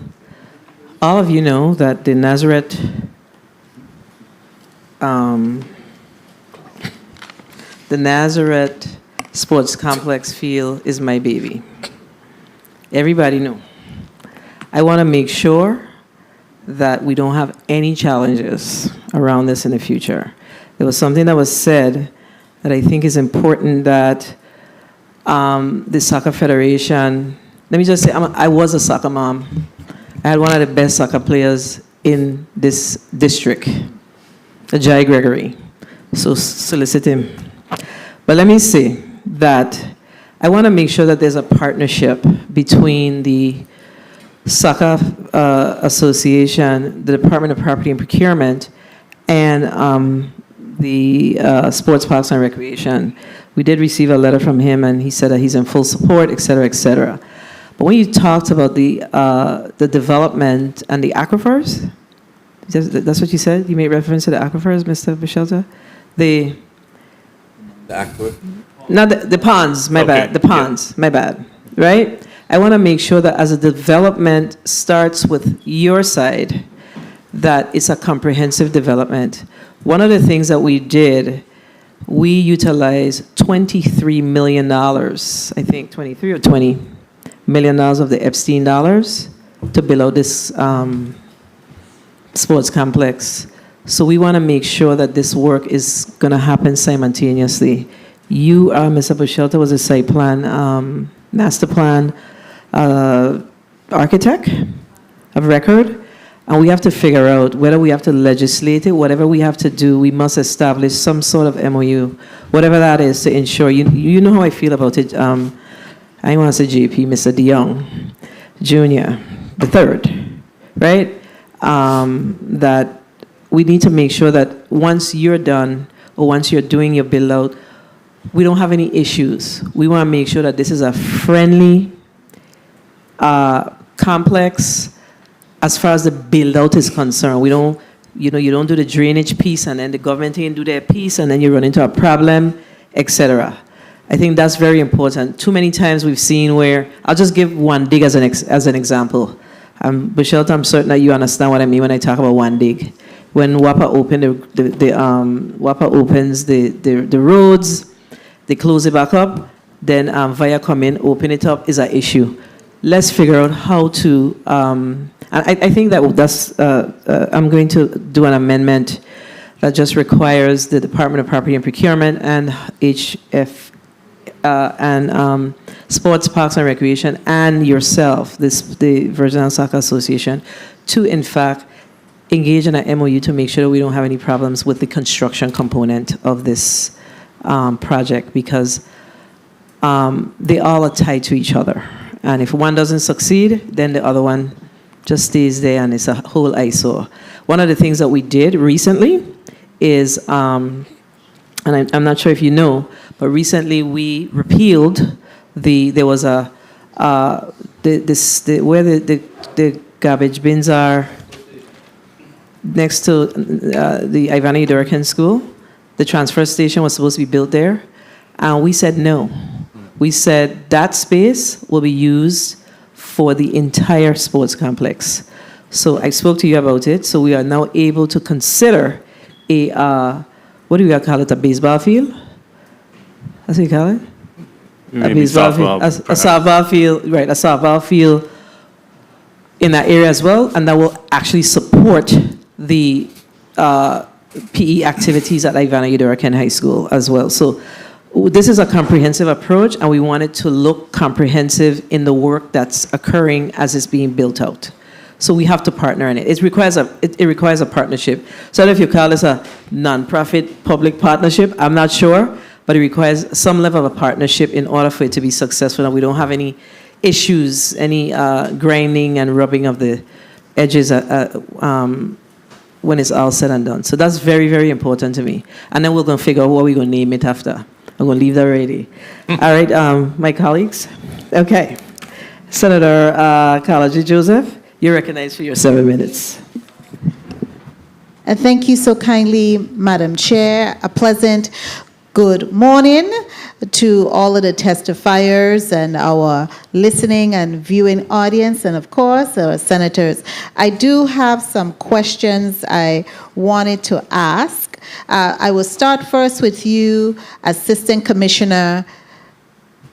all of you know that the Nazareth Sports Complex field is my baby. Everybody know. I want to make sure that we don't have any challenges around this in the future. There was something that was said that I think is important that the Soccer Federation, let me just say, I was a soccer mom. I had one of the best soccer players in this district, Jai Gregory. So solicit him. But let me say that I want to make sure that there's a partnership between the Soccer Association, the Department of Property and Procurement, and the Sports Parks and Recreation. We did receive a letter from him, and he said that he's in full support, et cetera, et cetera. But when you talked about the development and the aquifers, that's what you said? You made reference to the aquifers, Mr. Bichelta? The aquifer? Not the ponds, my bad. The ponds, my bad. Right? I want to make sure that as a development starts with your side, that it's a comprehensive development. One of the things that we did, we utilized $23 million, I think 23 or $20 million of the Epstein dollars to build out this sports complex. So we want to make sure that this work is going to happen simultaneously. You, Mr. Bichelta, was a site plan, master plan architect of record. And we have to figure out whether we have to legislate it, whatever we have to do, we must establish some sort of MOU, whatever that is, to ensure, you know how I feel about it. I don't want to say JP, Mr. DeYoung, Jr., the third, right? That we need to make sure that once you're done, or once you're doing your build out, we don't have any issues. We want to make sure that this is a friendly complex as far as the build out is concerned. We don't, you don't do the drainage piece and then the government didn't do their piece and then you run into a problem, etc. I think that's very important. Too many times we've seen where, I'll just give one dig as an example. Bichelta, I'm certain that you understand what I mean when I talk about one dig. When WAPA opens the roads, they close it back up, then VIA come in, open it up, is an issue. Let's figure out how to, I think that's, I'm going to do an amendment that just requires the Department of Property and Procurement and and Sports, Parks and Recreation and yourself, the Virgin Islands Soccer Association, to in fact engage in an MOU to make sure that we don't have any problems with the construction component of this project, because they all are tied to each other. And if one doesn't succeed, then the other one just stays there and it's a whole eyesore. One of the things that we did recently is, and I'm not sure if you know, but recently we repealed there was where the garbage bins are next to the Ivana Udorakan School. The transfer station was supposed to be built there, and we said no. We said that space will be used for the entire sports complex. So I spoke to you about it. So we are now able to consider a, what do we call it, a baseball field? That's what you call it? Maybe a baseball field. A softball field, right, a softball field in that area as well. And that will actually support the PE activities at Ivana Udorakan High School as well. So this is a comprehensive approach, and we want it to look comprehensive in the work that's occurring as it's being built out. So we have to partner in it. It requires a partnership. So I don't know if you call this a non-profit public partnership, I'm not sure, but it requires some level of a partnership in order for it to be successful, and we don't have any issues, any grinding and rubbing of the edges when it's all said and done. So that's very, very important to me. And then we're going to figure out what we're going to name it after. I'm going to leave that ready. All right, my colleagues. Okay. Senator Kalaji Joseph, you're recognized for your 7 minutes. And thank you so kindly, Madam Chair. A pleasant good morning to all of the testifiers and our listening and viewing audience, and of course, our senators. I do have some questions I wanted to ask. I will start first with you, Assistant Commissioner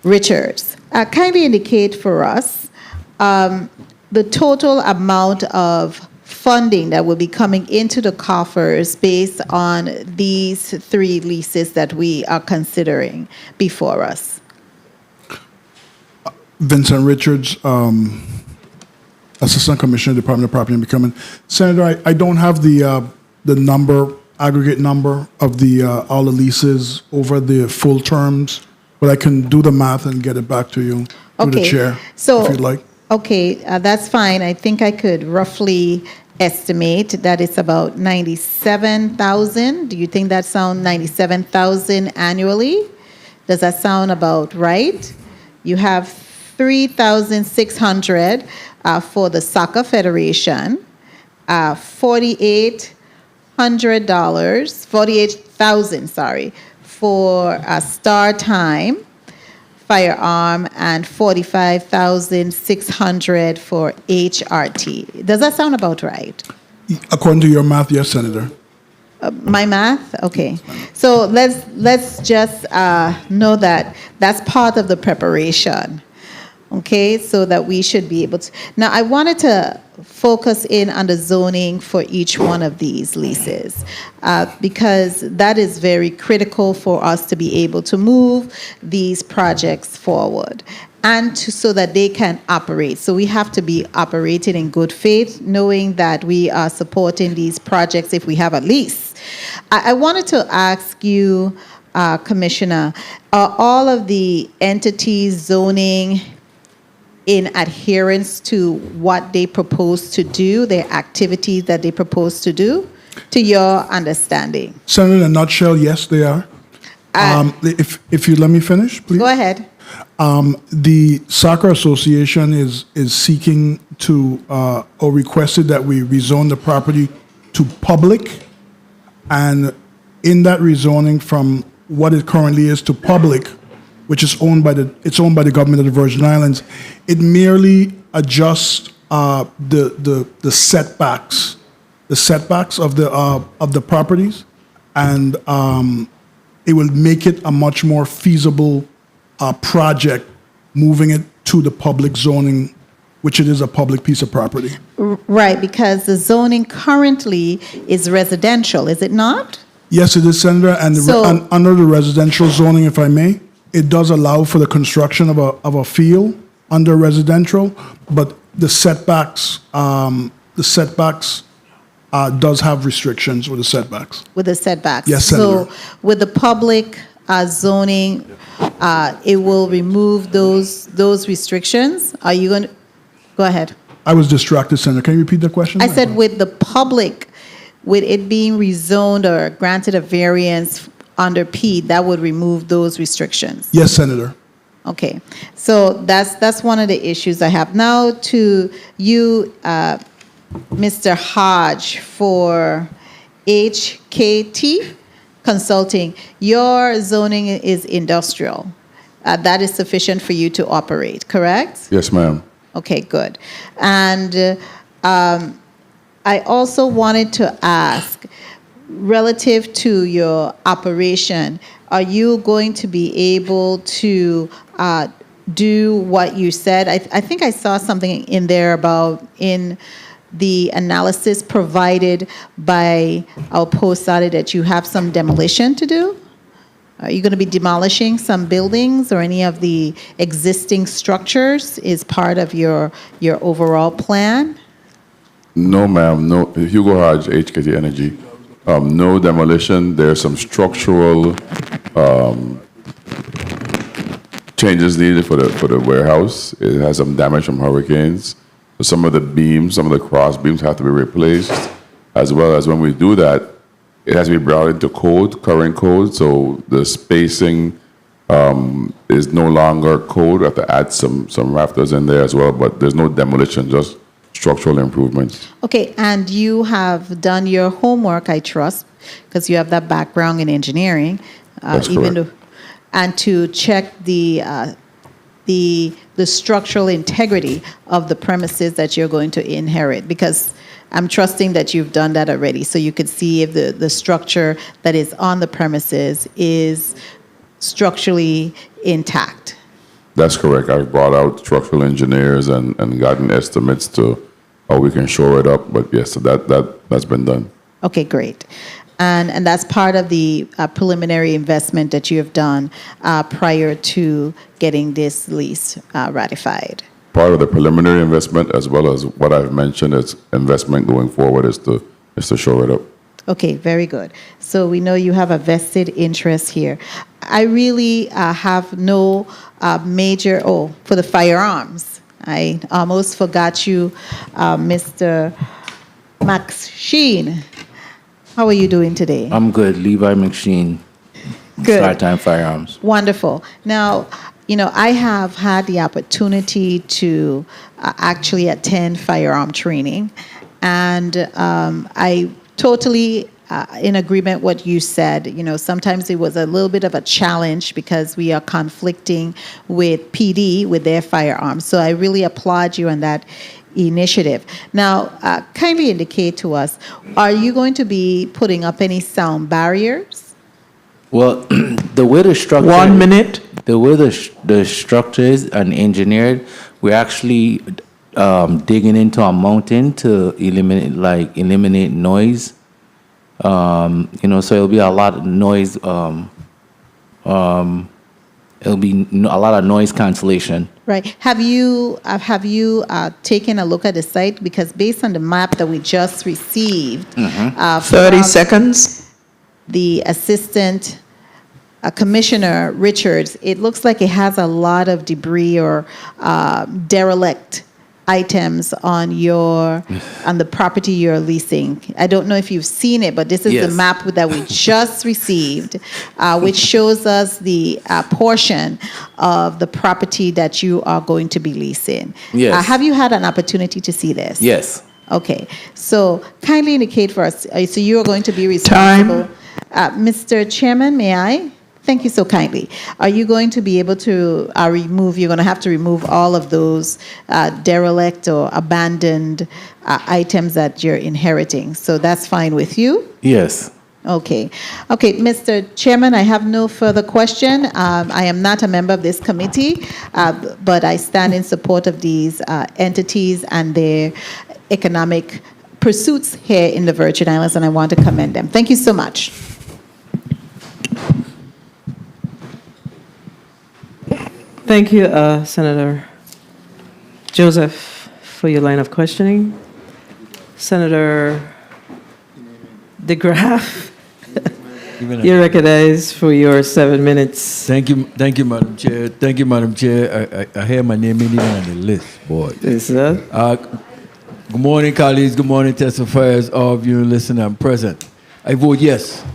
Richards. Kindly indicate for us the total amount of funding that will be coming into the coffers based on these 3 leases that we are considering before us? Vincent Richards, Assistant Commissioner, Department of Property and Procurement. Senator, I don't have the number, aggregate number of all the leases over the full terms, but I can do the math and get it back to you through the chair, so, if you'd like. Okay, that's fine. I think I could roughly estimate that it's about 97,000. Do you think that sounds 97,000 annually? Does that sound about right? You have 3,600 for the Soccer Federation, $48,000, for Star Time Firearm, and 45,600 for HRT. Does that sound about right? According to your math, yes, Senator. My math? Okay. So let's just know that that's part of the preparation. Okay, so that we should be able to. Now, I wanted to focus in on the zoning for each one of these leases because that is very critical for us to be able to move these projects forward and so that they can operate. So we have to be operating in good faith, knowing that we are supporting these projects if we have a lease. I wanted to ask you, Commissioner, are all of the entities zoning in adherence to what they propose to do, their activities that they propose to do, to your understanding? Senator, in a nutshell, yes, they are. If you let me finish, please. Go ahead. The Soccer Association is seeking to, or requested that we rezone the property to public, and in that rezoning from what it currently is to public, which is owned by the government of the Virgin Islands, it merely adjusts the setbacks of the properties, and it will make it a much more feasible project, moving it to the public zoning, which it is a public piece of property. Right, because the zoning currently is residential, is it not? Yes, it is, Senator, and under the residential zoning, if I may, it does allow for the construction of a field under residential, but the setbacks does have restrictions with the setbacks. With the setbacks. Yes, Senator. So with the public zoning, it will remove those restrictions. Are you going to go ahead? I was distracted, Senator. Can you repeat the question? I said with the public, with it being rezoned or granted a variance under P, that would remove those restrictions. Yes, Senator. Okay, so that's one of the issues I have. Now to you, Mr. Hodge, for HKT Consulting. Your zoning is industrial. That is sufficient for you to operate, correct? Yes, ma'am. Okay, good. And I also wanted to ask, relative to your operation, are you going to be able to do what you said? I think I saw something in there about in the analysis provided by our post audit that you have some demolition to do. Are you going to be demolishing some buildings or any of the existing structures is part of your overall plan? No, ma'am. No. Hugo Hodge, HKT Energy. No demolition. There's some structural changes needed for the warehouse. It has some damage from hurricanes. So some of the beams, some of the cross beams have to be replaced, as well as when we do that, it has to be brought into code, current code. So the spacing is no longer code. We have to add some rafters in there as well. But there's no demolition, just structural improvements. Okay, and you have done your homework, I trust, because you have that background in engineering. That's correct. And to check the structural integrity of the premises that you're going to inherit, because I'm trusting that you've done that already, so you could see if the structure that is on the premises is structurally intact. That's correct. I've brought out structural engineers and gotten estimates to or we can shore it up. But yes, so that's been done. Okay, great. And that's part of the preliminary investment that you have done prior to getting this lease ratified. Part of the preliminary investment, as well as what I've mentioned as investment going forward, is to shore it up. Okay, very good. So we know you have a vested interest here. I really have no major, for the firearms. I almost forgot you, Mr. Max Sheen. How are you doing today? I'm good. Levi McSheen. Good. Time Firearms. Wonderful. Now, I have had the opportunity to actually attend firearm training, and I totally in agreement what you said. Sometimes it was a little bit of a challenge because we are conflicting with PD with their firearms. So I really applaud you on that initiative. Now, kindly indicate to us, are you going to be putting up any sound barriers? Well, the way the structure 1 minute. The way the structure is and engineered, we're actually digging into a mountain to eliminate noise. So it'll be a lot of noise. It'll be a lot of noise cancellation. Right. Have you taken a look at the site? Because based on the map that we just received, 30 seconds. The assistant Commissioner Richards, it looks like it has a lot of debris or derelict items on the property you're leasing. I don't know if you've seen it, but this is the map that we just received, which shows us the portion of the property that you are going to be leasing. Yes. Have you had an opportunity to see this? Yes. Okay. So kindly indicate for us. So you are going to be responsible. Mr. Chairman, may I? Thank you so kindly. Are you going to be able to you're going to have to remove all of those derelict or abandoned items that you're inheriting. So that's fine with you? Yes. Okay. Okay, Mr. Chairman, I have no further question. I am not a member of this committee, but I stand in support of these entities and their economic pursuits here in the Virgin Islands, and I want to commend them. Thank you so much. Thank you, Senator Joseph, for your line of questioning. Senator DeGraff, you're recognized for your 7 minutes. Thank you, Madam Chair. Thank you, Madam Chair. I hear my name ain't even on the list, boy. Yes, sir. Good morning, colleagues. Good morning, testifiers. All of you listening and present. I vote yes.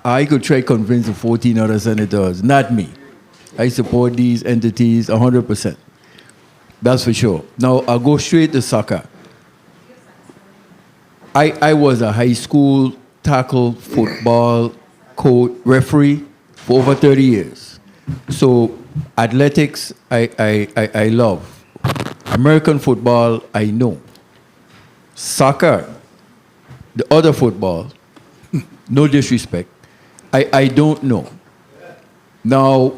I could try to convince the 14 other senators, not me. I support these entities 100%. That's for sure. Now, I'll go straight to soccer. I was a high school tackle football coach, referee for over 30 years. So athletics, I love. American football, I know. Soccer, the other football, no disrespect, I don't know. Now,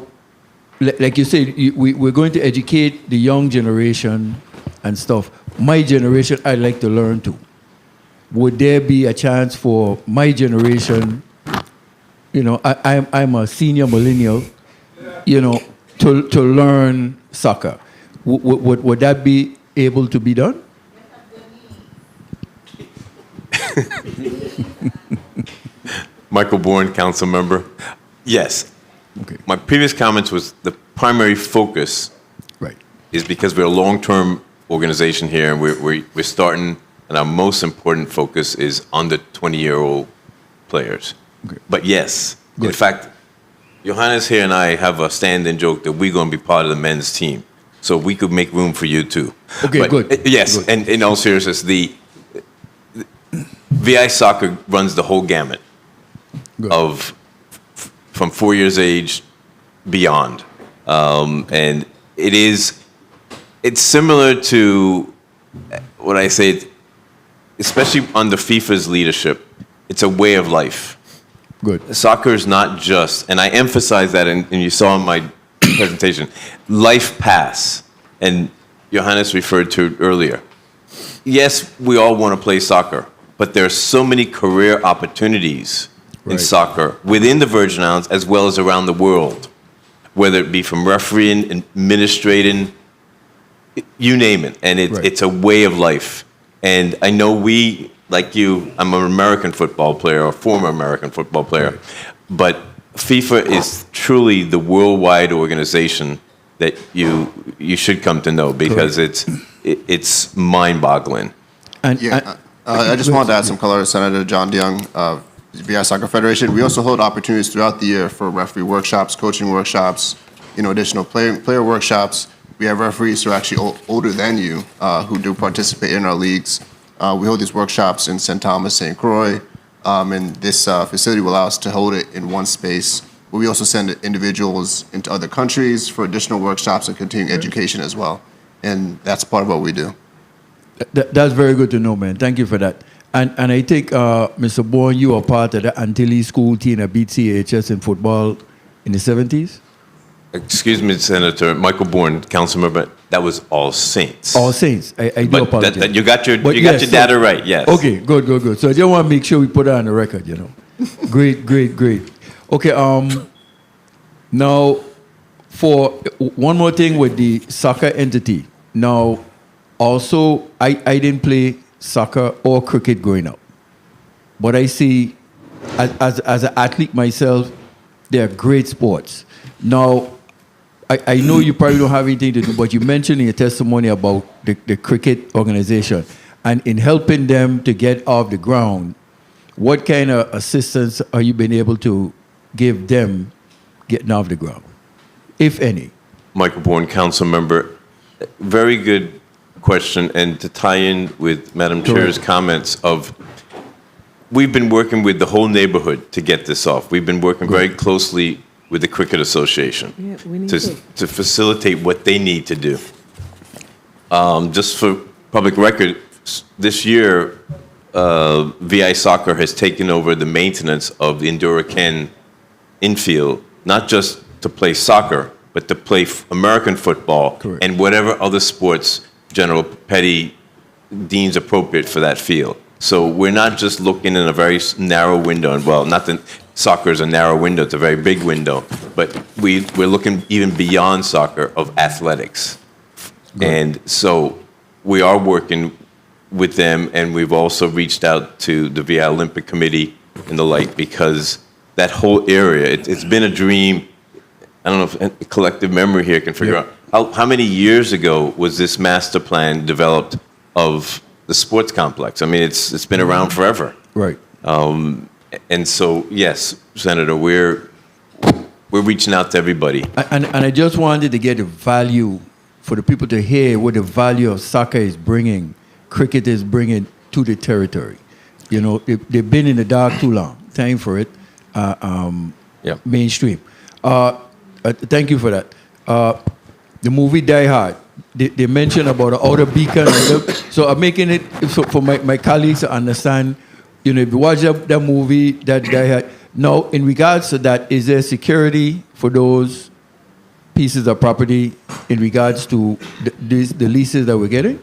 like you said, we're going to educate the young generation and stuff. My generation, I'd like to learn too. Would there be a chance for my generation, I'm a senior millennial, to learn soccer? Would that be able to be done? Michael Bourne, council member. Yes. Okay. My previous comments was the primary focus is because we're a long-term organization here, and we're starting, and our most important focus is under 20-year-old players. Okay. But yes, in fact, Johannes here and I have a stand-in joke that we're going to be part of the men's team, so we could make room for you too. Okay, but, good. Yes, Good. and in all seriousness, the VI soccer runs the whole gamut of from 4 years age beyond, and it's similar to what I say, especially under FIFA's leadership. It's a way of life. Good. Soccer is not just, and I emphasize that, and you saw in my presentation, life pass. And Johannes referred to earlier. Yes, we all want to play soccer, but there are so many career opportunities in soccer within the Virgin Islands as well as around the world, whether it be from refereeing, administrating, you name it. And it's a way of life. And I know we, like you, I'm an American football player, or former American football player, but FIFA is truly the worldwide organization that you should come to know, because it's mind-boggling. I just wanted to add some color to Senator John DeYoung, VI Soccer Federation. We also hold opportunities throughout the year for referee workshops, coaching workshops, additional player workshops. We have referees who are actually older than you who do participate in our leagues. We hold these workshops in St. Thomas, St. Croix, and this facility will allow us to hold it in one space. But we also send individuals into other countries for additional workshops and continuing education as well. And that's part of what we do. That's very good to know, man. Thank you for that. And I think, Mr. Bourne, you were part of the Antilles school team that beat CHS in football in the 70s? Excuse me, Senator Michael Bourne, council member, that was All Saints. All Saints. I do apologize. You got your data right, yes. Okay, good. So I just want to make sure we put it on the record, Great. Okay, now, for one more thing with the soccer entity. Now, also, I didn't play soccer or cricket growing up. But I see, as an athlete myself, they're great sports. Now, I know you probably don't have anything to do, but you mentioned in your testimony about the cricket organization. And in helping them to get off the ground, what kind of assistance are you been able to give them getting off the ground, if any? Michael Bourne, council member, very good question. And to tie in with Madam Chair's comments we've been working with the whole neighborhood to get this off. We've been working very closely with the Cricket Association to facilitate what they need to do. Just for public record, this year, VI Soccer has taken over the maintenance of the Indura-Ken infield, not just to play soccer, but to play American football and whatever other sports General Petty deems appropriate for that field. So we're not just looking in a very narrow window, and well, not that soccer is a narrow window, it's a very big window, but we're looking even beyond soccer of athletics. And so we are working with them, and we've also reached out to the VI Olympic Committee and the like, because that whole area, it's been a dream. I don't know if collective memory here can figure out how many years ago was this master plan developed of the sports complex. I mean, it's been around forever. Right. And so, yes, Senator, we're reaching out to everybody. And I just wanted to get a value for the people to hear what the value of soccer is bringing, cricket is bringing to the territory. They've been in the dark too long. Time for it. Mainstream. Thank you for that. The movie Die Hard, they mentioned about the outer beacon. So I'm making it so for my colleagues to understand, if you watch that movie, that Die Hard. Now, in regards to that, is there security for those pieces of property in regards to the leases that we're getting?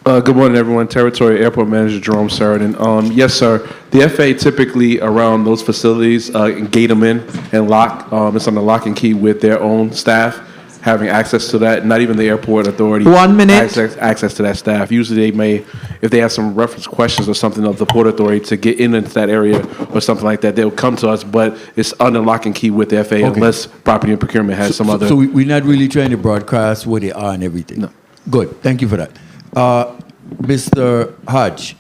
Good morning, everyone. Territory Airport Manager Jerome Sheridan. Yes, sir. The FAA typically around those facilities gate them in and lock. It's on the lock and key with their own staff having access to that. Not even the airport authority. 1 minute. Access to that staff. Usually they may, if they have some reference questions or something of the port authority to get into that area or something like that, they'll come to us. But it's under lock and key with the FAA unless property and procurement has some other. So we're not really trying to broadcast where they are and everything. No. Good. Thank you for that. Mr. Hodge,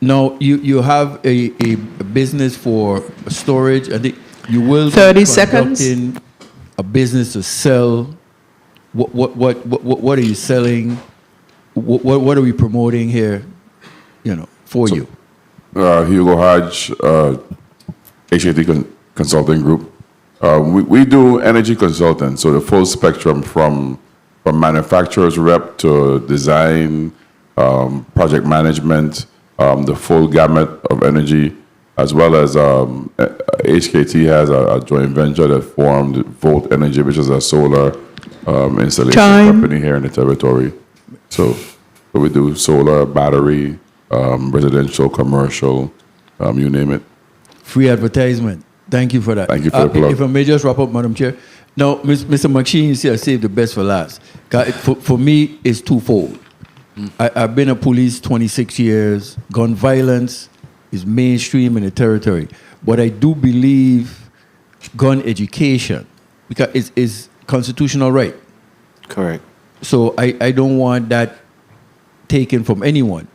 now you have a business for storage. I think you will 30 be seconds. conducting a business to sell. What are you selling? What are we promoting here? For you. Hugo Hodge, HKT Consulting Group. We do energy consulting, so the full spectrum from manufacturer's rep to design, project management, the full gamut of energy, as well as HKT has a joint venture that formed Volt Energy, which is a solar installation Time. company here in the territory. So we do solar, battery, residential, commercial, you name it. Free advertisement. Thank you for that. Thank you for the plug. If I may just wrap up, Madam Chair. Now, Mr. McSheen said I saved the best for last. 'Cause for me, it's twofold. I've been a police 26 years. Gun violence is mainstream in the territory. But I do believe gun education, because it's constitutional right. Correct. So I don't want that taken from anyone.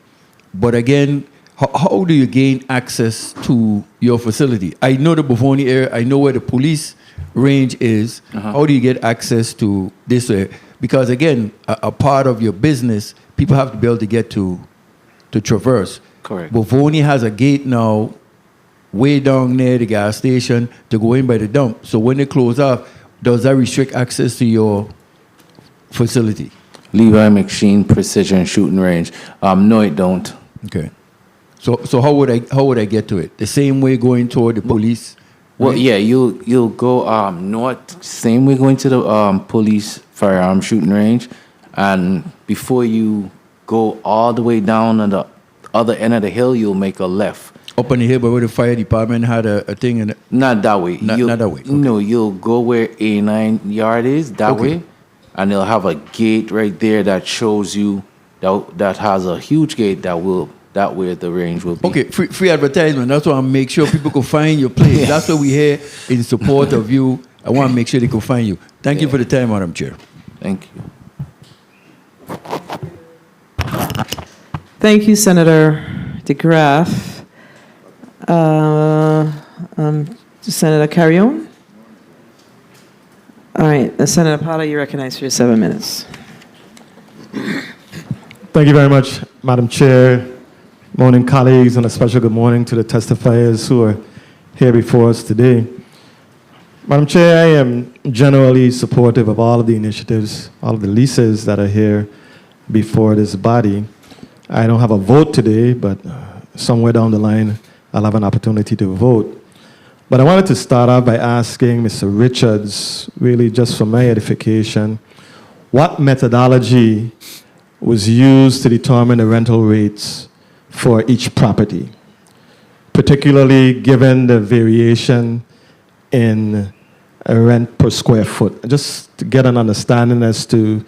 But again, how do you gain access to your facility? I know the Bufoni area. I know where the police range is. How do you get access to this area? Because again, a part of your business, people have to be able to get to traverse. Correct. Bufoni has a gate now way down near the gas station to go in by the dump. So when they close off, does that restrict access to your facility? Levi McSheen Precision Shooting Range. No, it don't. Okay. So how would I get to it? The same way going toward the police? Well, right? yeah, you'll go north, same way going to the police firearm shooting range, and before you go all the way down on the other end of the hill, you'll make a left. Up on the hill, but where the fire department had a thing in it? Not that way. Not that way. Okay. No, you'll go where A9 yard is, that Okay. way, and they'll have a gate right there that shows you, that has a huge gate that where the range will be. Okay, free advertisement. That's why I make sure people can find your place. That's what we here in support of you. I want to make sure they can find you. Thank you for the time, Madam Chair. Thank you. Thank you, Senator DeGraff. Senator Carrion? All right, Senator Potter, you recognize for your 7 minutes. Thank you very much, Madam Chair. Morning, colleagues, and a special good morning to the testifiers who are here before us today. Madam Chair, I am generally supportive of all of the initiatives, all of the leases that are here before this body. I don't have a vote today, but somewhere down the line, I'll have an opportunity to vote. But I wanted to start off by asking Mr. Richards, really just for my edification, what methodology was used to determine the rental rates for each property, particularly given the variation in rent per square foot, just to get an understanding as to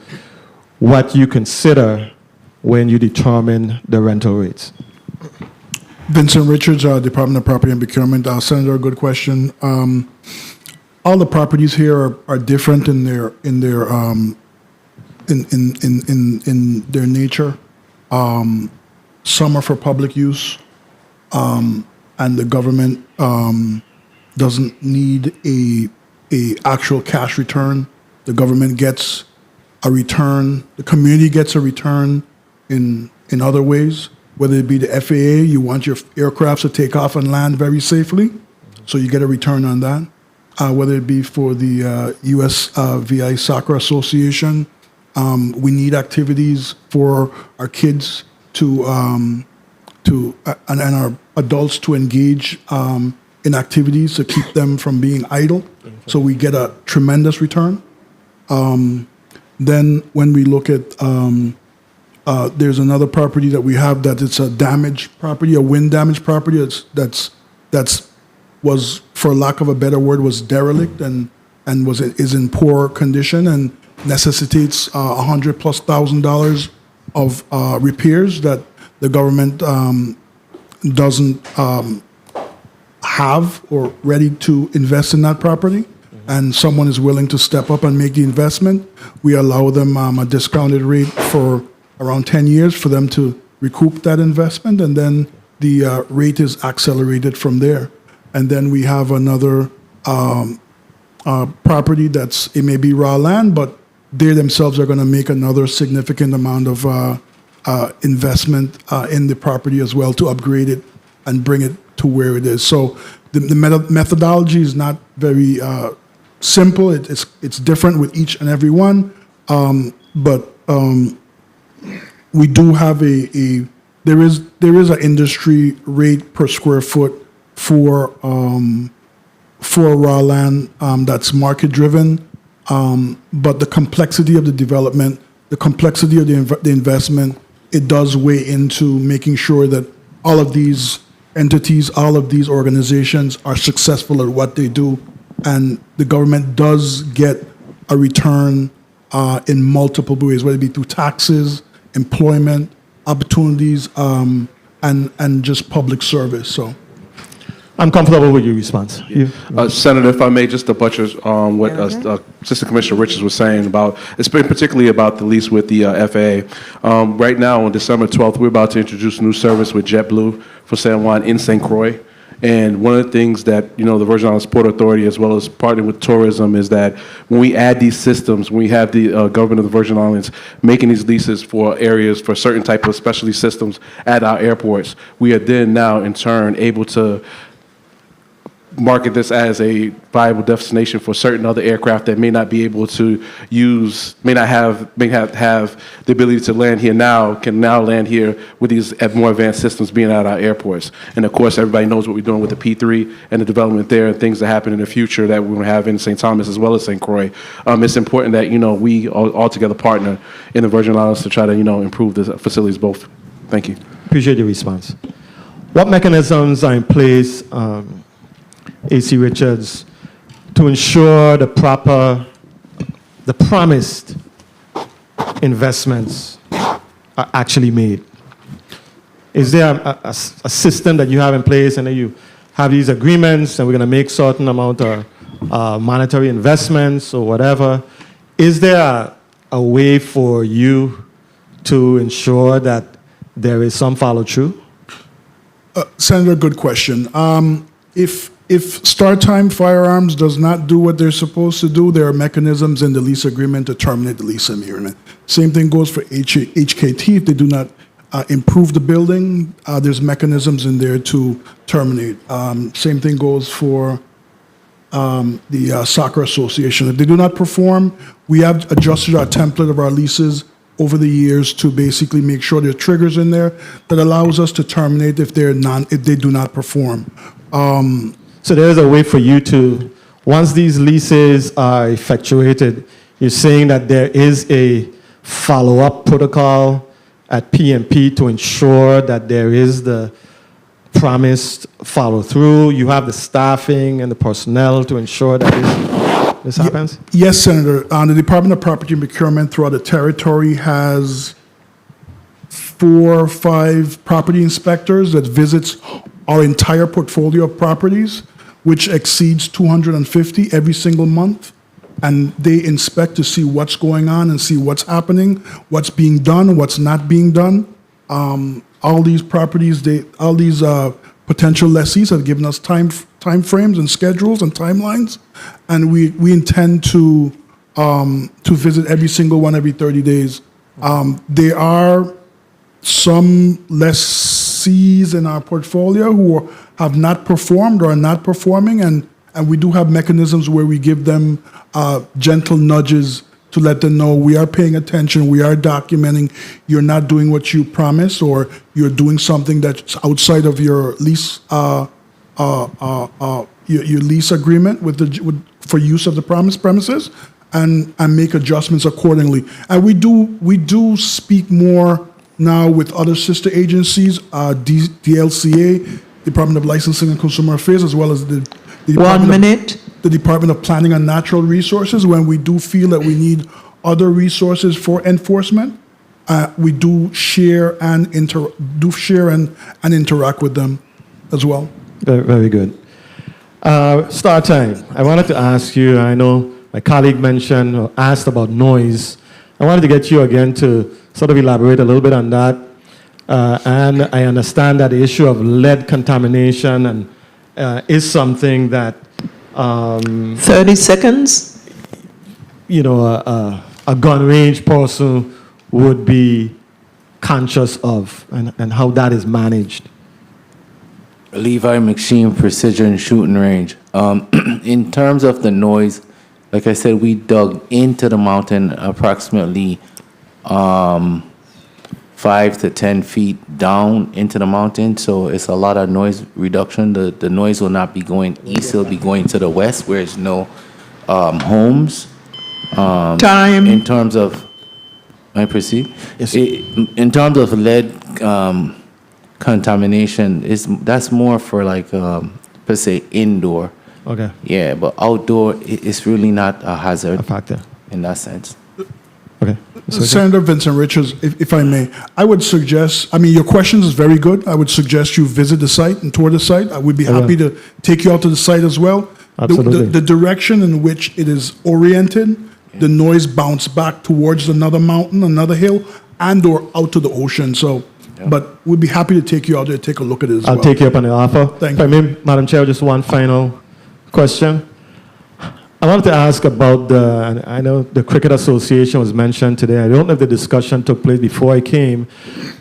what you consider when you determine the rental rates. Vincent Richards, Department of Property and Procurement. Senator, good question. All the properties here are different in their nature. Some are for public use, and the government doesn't need a actual cash return. The government gets a return. The community gets a return in other ways. Whether it be the FAA, you want your aircrafts to take off and land very safely, so you get a return on that. Whether it be for the U.S.V.I. Soccer Association, we need activities for our kids and our adults to engage in activities to keep them from being idle. So we get a tremendous return. Then when we look at there's another property that we have that it's a damaged property, a wind damaged property that's was, for lack of a better word, was derelict and is in poor condition and necessitates $100,000+ of repairs that the government doesn't have or ready to invest in that property, and someone is willing to step up and make the investment. We allow them a discounted rate for around 10 years for them to recoup that investment, and then the rate is accelerated from there. And then we have another property it may be raw land, but they themselves are going to make another significant amount of investment in the property as well to upgrade it and bring it to where it is. So the methodology is not very simple. It's different with each and every one, but we do have there is an industry rate per square foot for raw land that's market driven. But the complexity of the development, the complexity of the investment, it does weigh into making sure that all of these entities, all of these organizations are successful at what they do, and the government does get a return in multiple ways, whether it be through taxes, employment, opportunities, and just public service. So, I'm comfortable with your response. Senator, if I may, just to butcher what Assistant Commissioner Richards was saying about, it's been particularly about the lease with the FAA. Right now, on December 12th, we're about to introduce a new service with JetBlue for San Juan in St. Croix. And one of the things that, the Virgin Islands Port Authority, as well as partnering with tourism, is that when we add these systems, when we have the government of the Virgin Islands making these leases for areas for certain type of specialty systems at our airports, we are then now in turn able to market this as a viable destination for certain other aircraft that may not be able to use, may have the ability to land here now, can now land here with these more advanced systems being at our airports. And of course, everybody knows what we're doing with the P3 and the development there and things that happen in the future that we're going to have in St. Thomas as well as St. Croix. It's important that, we all together partner in the Virgin Islands to try to, improve the facilities both. Thank you. Appreciate your response. What mechanisms are in place, AC Richards, to ensure the promised investments are actually made? Is there a system that you have in place, and then you have these agreements, and we're going to make certain amount of monetary investments or whatever? Is there a way for you to ensure that there is some follow through? Senator, good question. If Time Firearms does not do what they're supposed to do, there are mechanisms in the lease agreement to terminate the lease agreement. Same thing goes for HKT. If they do not improve the building, there's mechanisms in there to terminate. Same thing goes for the Soccer Association. If they do not perform, we have adjusted our template of our leases over the years to basically make sure there are triggers in there that allows us to terminate if they do not perform. So there is a way for you to, once these leases are effectuated, you're saying that there is a follow-up protocol at PMP to ensure that there is the promised follow-through. You have the staffing and the personnel to ensure that this happens? Yes, Senator. The Department of Property and Procurement throughout the territory has 4 or 5 property inspectors that visits our entire portfolio of properties, which exceeds 250 every single month. And they inspect to see what's going on and see what's happening, what's being done, what's not being done. All these properties, all these potential lessees have given us time frames and schedules and timelines, and we intend to visit every single one every 30 days. There are some lessees in our portfolio who have not performed or are not performing, and we do have mechanisms where we give them gentle nudges to let them know we are paying attention, we are documenting, you're not doing what you promised, or you're doing something that's outside of your lease your lease agreement for use of the promised premises, and make adjustments accordingly. And we do speak more now with other sister agencies, DLCA, Department of Licensing and Consumer Affairs, as well as the Department of Planning and Natural Resources. When we do feel that we need other resources for enforcement, we do share and interact with them as well. Very, very good. Start time. I wanted to ask you, I know my colleague mentioned or asked about noise. I wanted to get you again to sort of elaborate a little bit on that. And I understand that the issue of lead contamination is something that 30 seconds. A gun range person would be conscious of, and how that is managed. Levi McSheen Precision Shooting Range. In terms of the noise, like I said, we dug into the mountain approximately 5 to 10 feet down into the mountain, so it's a lot of noise reduction. The noise will not be going east, it'll be going to the west where there's no homes. Time. In terms of, may I proceed? Yes. In terms of lead contamination, that's more for like, per se, indoor. Okay. Yeah, but outdoor, it's really not a hazard. A factor. In that sense. Okay. Senator Vincent Richards, if I may, I would suggest, I mean, your questions is very good. I would suggest you visit the site and tour the site. I would be happy to take you out to the site as well. Absolutely. The direction in which it is oriented, the noise bounce back towards another mountain, another hill, and or out to the ocean. So, but we'd be happy to take you out there, take a look at it as well. I'll take you up on the offer. Thank If I may, Madam Chair, just one final question. I wanted to ask about and I know the Cricket Association was mentioned today. I don't know if the discussion took place before I came,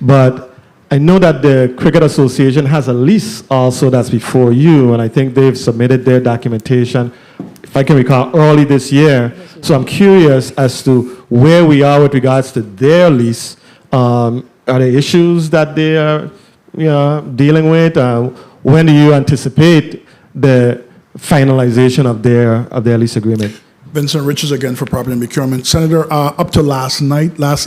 but I know that the Cricket Association has a lease also that's before you, and I think they've submitted their documentation, if I can recall, early this year. So I'm curious as to where we are with regards to their lease. Are there issues that they are dealing with? When do you anticipate the finalization of their lease agreement? Vincent Richards again for Property and Procurement. Senator, up to last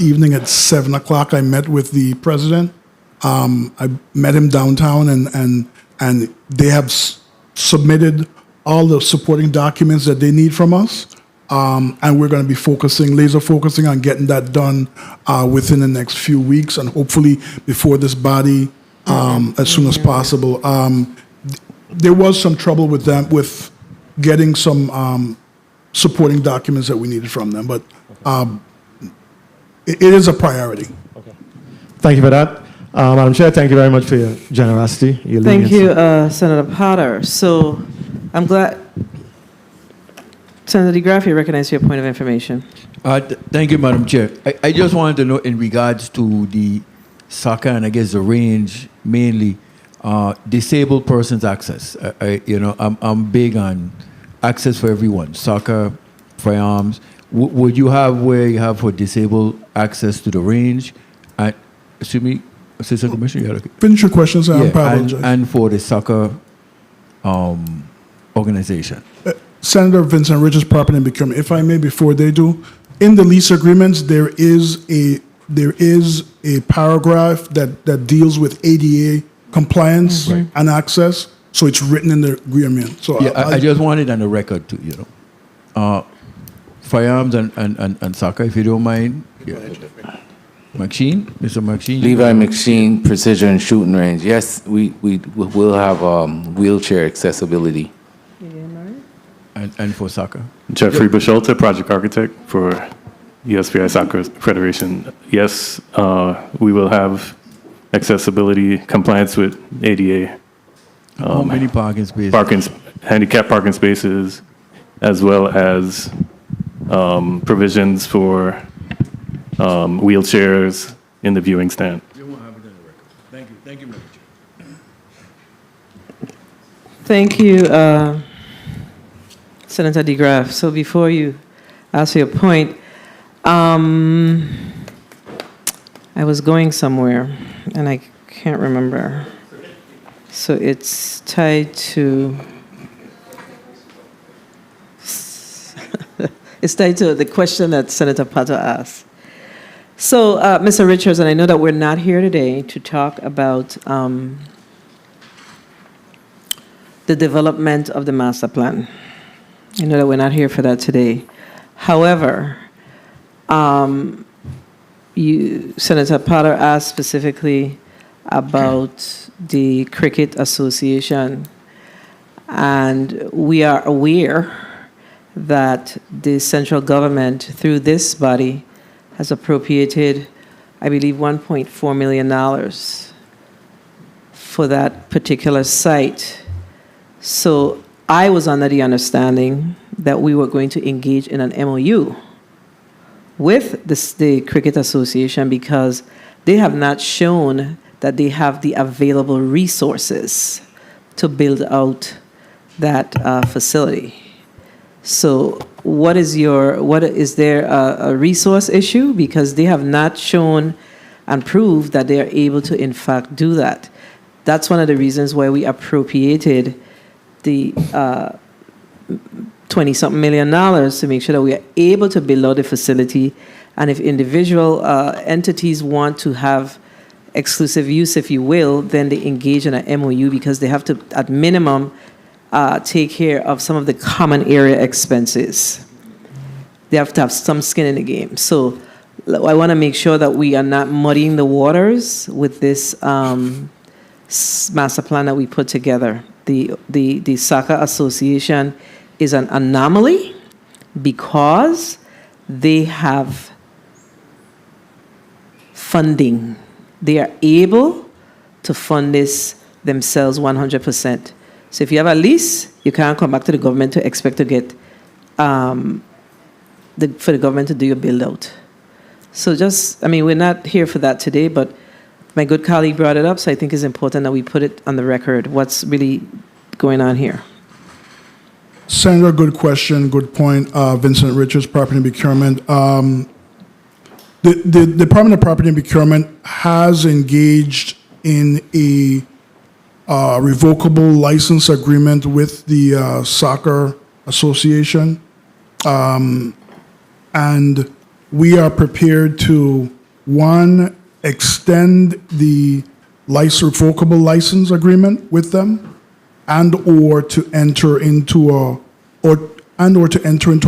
evening at 7 o'clock, I met with the president. I met him downtown, and they have submitted all the supporting documents that they need from us. And we're going to be laser focusing on getting that done within the next few weeks, and hopefully before this body as soon as possible. There was some trouble with them with getting some supporting documents that we needed from them, but it is a priority. Thank you for that. Madam Chair, thank you very much for your generosity. Your Thank you, leniency. Senator Potter. So I'm glad, Senator DeGraff, you recognize your point of information. Thank you, Madam Chair. I just wanted to know in regards to the soccer and I guess the range mainly, disabled persons access. I'm big on access for everyone. Soccer, firearms. Would you have where you have for disabled access to the range? Excuse me, Assistant Commissioner. You had a- Finish your question, sir. I apologize. And for the soccer organization. Senator Vincent Richards, Property and Procurement. If I may, before they do, in the lease agreements, there is a paragraph that deals with ADA compliance and access. So it's written in the agreement. So Yeah, I just want it on the record too. Firearms and soccer, if you don't mind. Yeah. McSheen, Mr. McSheen. Levi McSheen Precision Shooting Range. Yes, we will have wheelchair accessibility. And for soccer. Jeffrey Basholta, project architect for U.S.V.I. Soccer Federation. Yes, we will have accessibility compliance with ADA. How many parking spaces? Handicap parking spaces, as well as provisions for wheelchairs in the viewing stand. You won't have it on the record. Thank you. Thank you, Madam Chair. Thank you, Senator DeGraff. So before you ask your point, I was going somewhere, and I can't remember. So it's tied to the question that Senator Potter asked. So, Mr. Richards, and I know that we're not here today to talk about the development of the master plan. I know that we're not here for that today. However, Senator Potter asked specifically about the Cricket Association, and we are aware that the central government, through this body, has appropriated, I believe, $1.4 million for that particular site. So I was under the understanding that we were going to engage in an MOU with the Cricket Association because they have not shown that they have the available resources to build out that facility. So is there a resource issue? Because they have not shown and proved that they are able to, in fact, do that. That's one of the reasons why we appropriated the $20-something million to make sure that we are able to build out the facility. And if individual entities want to have exclusive use, if you will, then they engage in an MOU because they have to, at minimum, take care of some of the common area expenses. They have to have some skin in the game. So I want to make sure that we are not muddying the waters with this master plan that we put together. The Soccer Association is an anomaly because they have funding. They are able to fund this themselves 100%. So if you have a lease, you can't come back to the government to expect to get for the government to do your build out. So we're not here for that today, but my good colleague brought it up, so I think it's important that we put it on the record, what's really going on here. Senator, good question, good point. Vincent Richards, Property and Procurement. The Department of Property and Procurement has engaged in a revocable license agreement with the Soccer Association. And we are prepared to, one, extend the revocable license agreement with them, and or to enter into a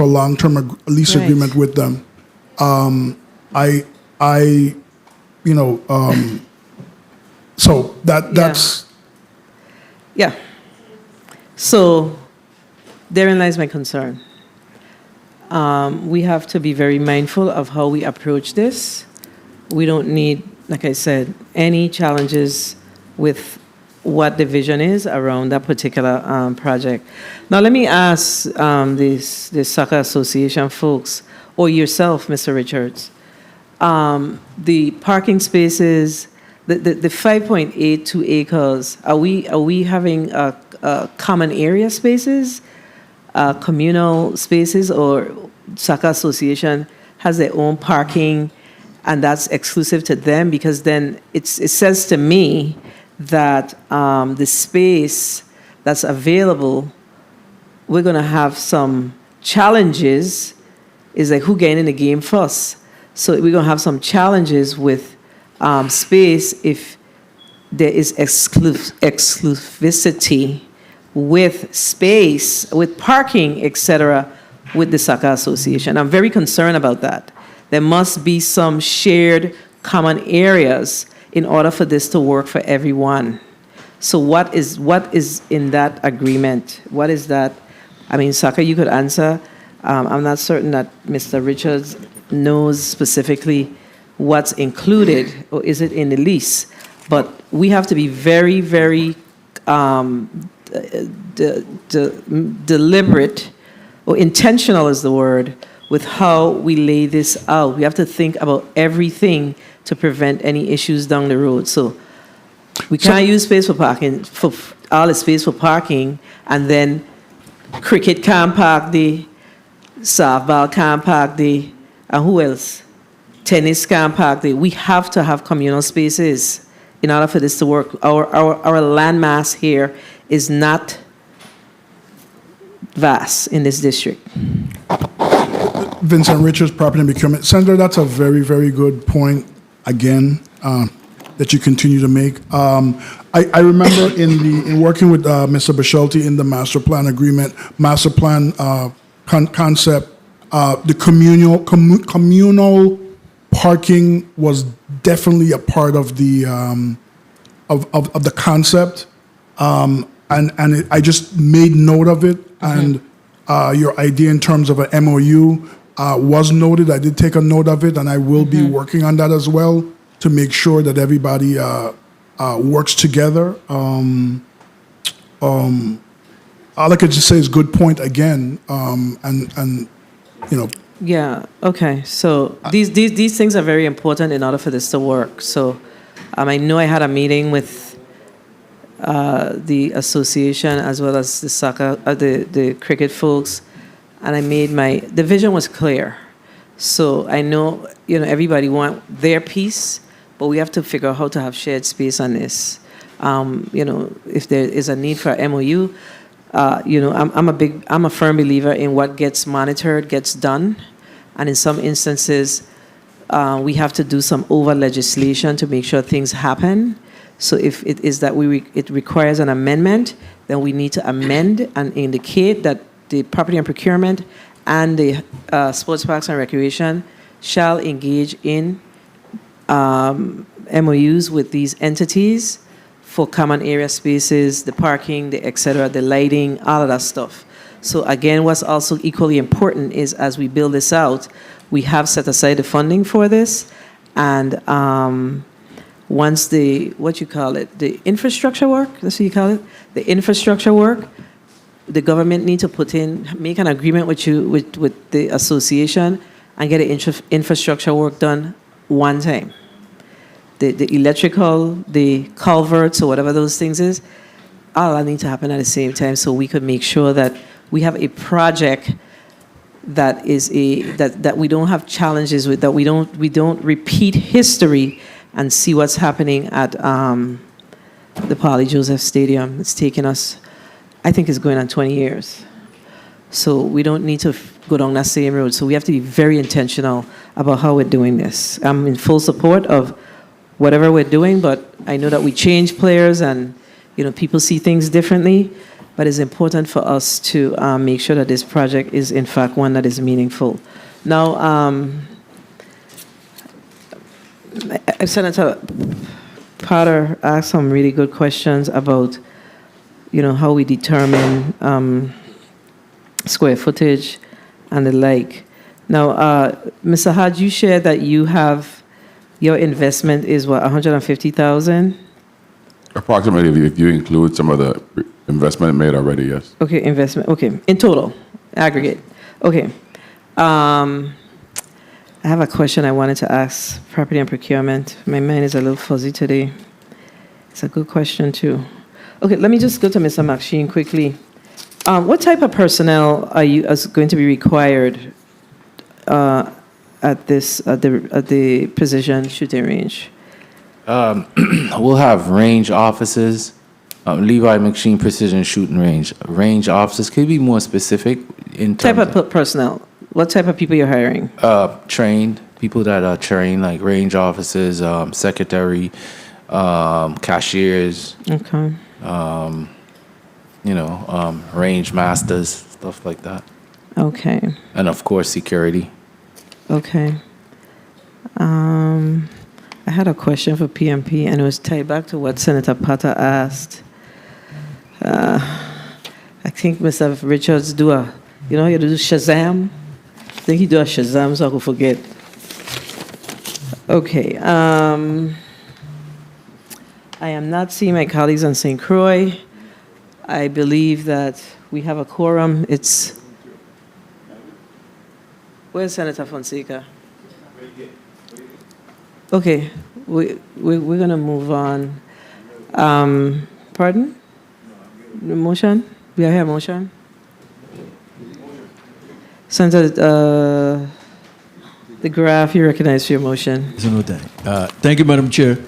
long-term lease agreement with them. So that's. Yeah. So therein lies my concern. We have to be very mindful of how we approach this. We don't need, like I said, any challenges with what the vision is around that particular project. Now, let me ask this Soccer Association folks, or yourself, Mr. Richards, the parking spaces, the 5.82 acres, are we having common area spaces, communal spaces, or Soccer Association has their own parking and that's exclusive to them? Because then it says to me that the space that's available, we're going to have some challenges. Is like who getting in the game first? So we're going to have some challenges with space if there is exclusivity with space, with parking, etc., with the Soccer Association. I'm very concerned about that. There must be some shared common areas in order for this to work for everyone. So what is in that agreement? What is that? I mean, Soccer, you could answer. I'm not certain that Mr. Richards knows specifically what's included, or is it in the lease? But we have to be very, very deliberate, or intentional is the word, with how we lay this out. We have to think about everything to prevent any issues down the road. So we can't use space for parking, for all the space for parking, and then cricket can't park there, softball can't park there, and who else? Tennis can't park there. We have to have communal spaces in order for this to work. Our landmass here is not vast in this district. Vincent Richards, Property and Procurement. Senator, that's a very, very good point, again, that you continue to make. I remember in working with Mr. Bisholti in the master plan agreement, master plan concept, the communal parking was definitely a part of the of the concept, and I just made note of it, and your idea in terms of an MOU was noted. I did take a note of it, and I will be working on that as well to make sure that everybody works together. All I could just say is good point again, and you know. Yeah. Okay. So these things are very important in order for this to work. So I know I had a meeting with the association as well as the soccer, the cricket folks, and I made the vision was clear. So I know everybody want their piece, but we have to figure out how to have shared space on this. If there is a need for a MOU, I'm a firm believer in what gets monitored gets done, and in some instances, we have to do some over legislation to make sure things happen. So if it is that it requires an amendment, then we need to amend and indicate that the property and procurement and the sports parks and recreation shall engage in MOUs with these entities for common area spaces, the parking, the et cetera, the lighting, all of that stuff. So again, what's also equally important is as we build this out, we have set aside the funding for this, and once the infrastructure work, that's what you call it, the infrastructure work, the government need to make an agreement with the association and get the infrastructure work done one time. The electrical, the culverts, or whatever those things is, all that need to happen at the same time, so we could make sure that we have a project that we don't have challenges with, that we don't repeat history and see what's happening at the Paulie Joseph Stadium. It's taken us, I think it's going on 20 years. So we don't need to go down that same road. So we have to be very intentional about how we're doing this. I'm in full support of whatever we're doing, but I know that we change players and people see things differently, but it's important for us to make sure that this project is in fact one that is meaningful. Now, Senator Potter asked some really good questions about how we determine square footage and the like. Now, Mr. Hodge, you shared that your investment is what, 150,000? Approximately, if you include some of the investment made already, yes. Okay, investment. Okay, in total, aggregate. Okay. I have a question I wanted to ask property and procurement. My mind is a little fuzzy today. It's a good question too. Okay, let me just go to Mr. Maxine quickly. What type of personnel is going to be required at the precision shooting range? We'll have range officers, Levi Machine Precision Shooting Range officers. Could you be more specific in terms type of personnel? What type of people you're hiring? Trained people that are trained, like range officers, secretary, cashiers. Okay. Range masters, stuff like that. Okay. And of course, security. Okay. I had a question for PMP, and it was tied back to what Senator Potter asked. I think Mr. Richards you do Shazam. I think he do a Shazam, so I could forget. Okay. I am not seeing my colleagues on St. Croix. I believe that we have a quorum. Where's Senator Fonseca? Okay, we're going to move on. Pardon? The motion? We have a motion? Senator DeGraff, you recognize for your motion. Thank you, Madam Chair.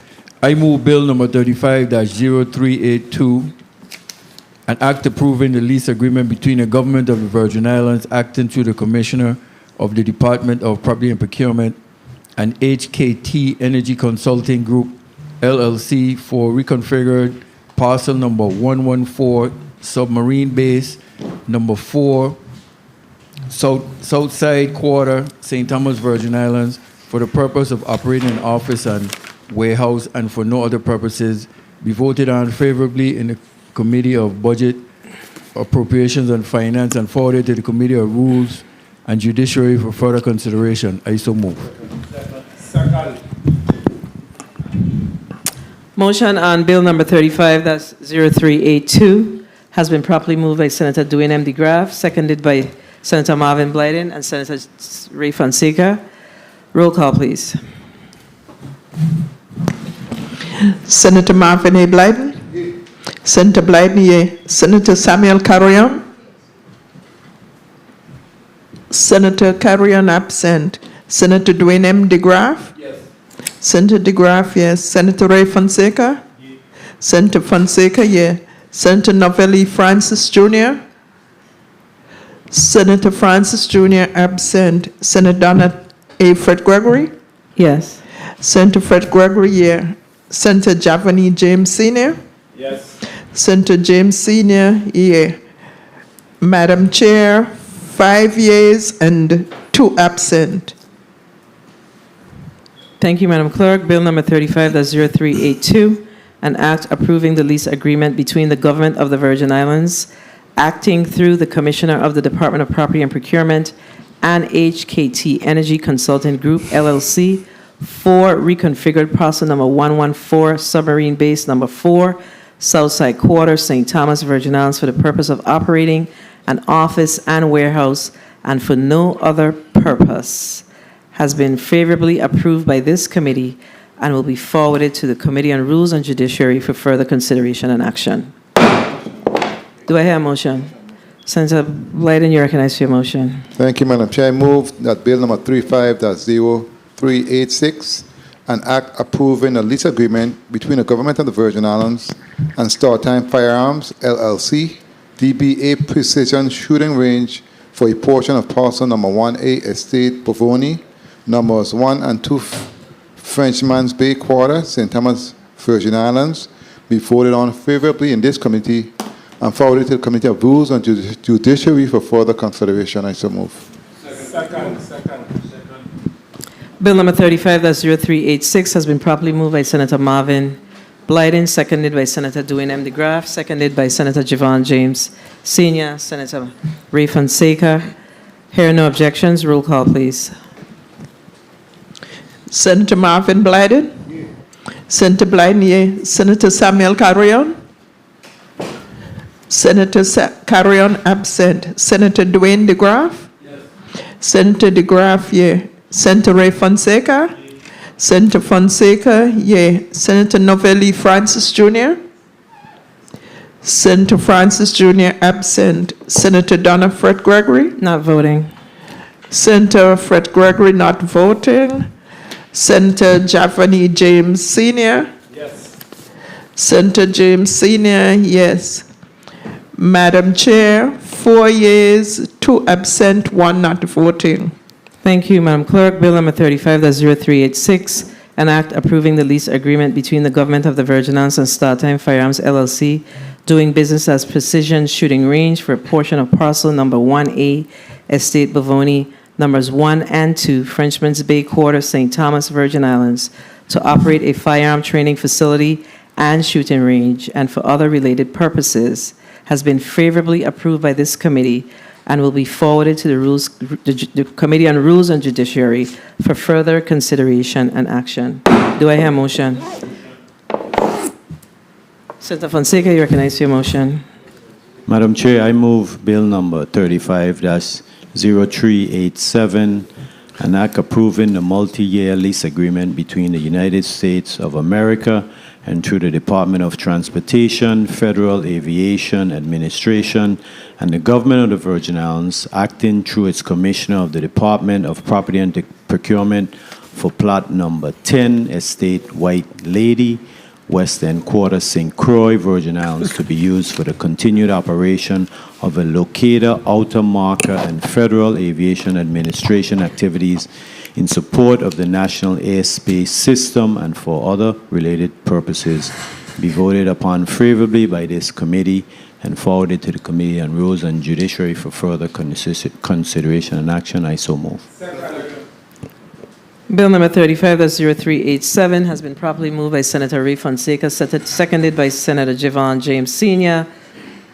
I move Bill number 35-0382, an act approving the lease agreement between the government of the Virgin Islands acting through the Commissioner of the Department of Property and Procurement and HKT Energy Consulting Group, LLC, for reconfigured parcel number 114, Submarine Base, number 4, Southside Quarter, St. Thomas, Virgin Islands, for the purpose of operating an office and warehouse and for no other purposes, be voted on favorably in the Committee of Budget, Appropriations, and Finance, and forwarded to the Committee of Rules and Judiciary for further consideration. I so move. Motion on Bill number 35, that's 0382, has been properly moved by Senator Dwayne M. DeGraff, seconded by Senator Marvin Blyden and Senator Ray Fonseca. Roll call, please. Senator Marvin A. Blyden? Senator Blyden, yea. Senator Samuel Carrion? Senator Carrion absent. Senator Dwayne M. DeGraff? Yes. Senator DeGraff, yes. Senator Ray Fonseca? Yes. Senator Fonseca, yes. Senator Novelli Francis Jr. Senator Francis Jr. absent. Senator Donna A. Fred Gregory. Yes. Senator Fred Gregory, yeah. Senator Javani James Sr. Yes. Senator James Sr., yeah. Madam Chair, 5 yeas and 2 absent. Thank you, Madam Clerk. Bill number 35-0382, an act approving the lease agreement between the Government of the Virgin Islands, acting through the Commissioner of the Department of Property and Procurement, and HKT Energy Consulting Group, LLC, for reconfigured parcel number 114, submarine base number 4, Southside Quarter, St. Thomas, Virgin Islands, for the purpose of operating an office and warehouse and for no other purpose, has been favorably approved by this committee and will be forwarded to the Committee on Rules and Judiciary for further consideration and action. Do I hear a motion? Senator Blyden, you recognize your motion. Thank you, Madam Chair. I move that Bill number 35-0386, an act approving a lease agreement between the Government of the Virgin Islands and Time Firearms, LLC, DBA Precision Shooting Range for a portion of parcel number 1A, Estate Bovoni, numbers 1 and 2, Frenchman's Bay Quarter, St. Thomas, Virgin Islands, be voted on favorably in this committee and forwarded to the Committee of Rules and Judiciary for further consideration. I so move. Second. Bill number 35-0386 has been properly moved by Senator Marvin Blyden, seconded by Senator Dwayne M. DeGraff, seconded by Senator Javon James Sr., Senator Ray Fonseca. Hearing no objections, roll call, please. Senator Marvin Blyden? Yeah. Senator Blyden, yeah. Senator Samuel Carrion? Senator Carrion absent. Senator Dwayne DeGraff? Yes. Senator DeGraff, yeah. Senator Ray Fonseca? Yeah. Senator Fonseca, yeah. Senator Novelli Francis Jr.? Senator Francis Jr. absent. Senator Donna Fred Gregory? Not voting. Senator Fred Gregory not voting. Senator Javani James Sr.? Yes. Senator James Sr., yes. Madam Chair, 4 yeas, 2 absent, 1 not voting. Thank you, Madam Clerk. Bill number 35-0386, an act approving the lease agreement between the Government of the Virgin Islands and Time Firearms, LLC, doing business as Precision Shooting Range for a portion of parcel number 1A, Estate Bovoni, numbers 1 and 2, Frenchman's Bay Quarter, St. Thomas, Virgin Islands, to operate a firearm training facility and shooting range and for other related purposes, has been favorably approved by this committee and will be forwarded to the Committee on Rules and Judiciary for further consideration and action. Do I hear a motion? Senator Fonseca, you recognize your motion. Madam Chair, I move Bill number 35-0387, an act approving the multi-year lease agreement between the United States of America and through the Department of Transportation, Federal Aviation Administration, and the Government of the Virgin Islands, acting through its Commissioner of the Department of Property and Procurement for plot number 10, Estate White Lady, West End Quarter, St. Croix, Virgin Islands, to be used for the continued operation of a locator, outer marker, and Federal Aviation Administration activities in support of the National Airspace System and for other related purposes, be voted upon favorably by this committee and forwarded to the Committee on Rules and Judiciary for further consideration and action. I so move. Bill number 35-0387 has been properly moved by Senator Ray Fonseca, seconded by Senator Javon James Sr.,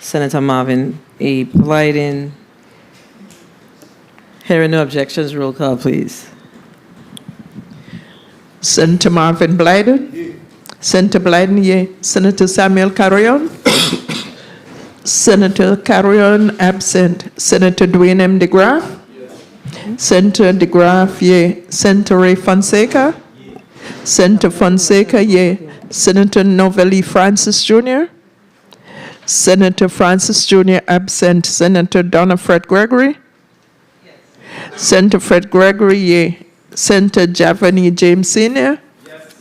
Senator Marvin A. Blyden. Hearing no objections, roll call, please. Senator Marvin Blyden? Yeah. Senator Blyden, yeah. Senator Samuel Carrion? Senator Carrion absent. Senator Dwayne M. DeGraff? Yes. Senator DeGraff, yeah. Senator Ray Fonseca? Yeah. Senator Fonseca, yeah. Senator Novelli Francis Jr.? Senator Francis Jr. absent. Senator Donna Fred Gregory? Yes. Senator Fred Gregory, yeah. Senator Javani James Sr.? Yes.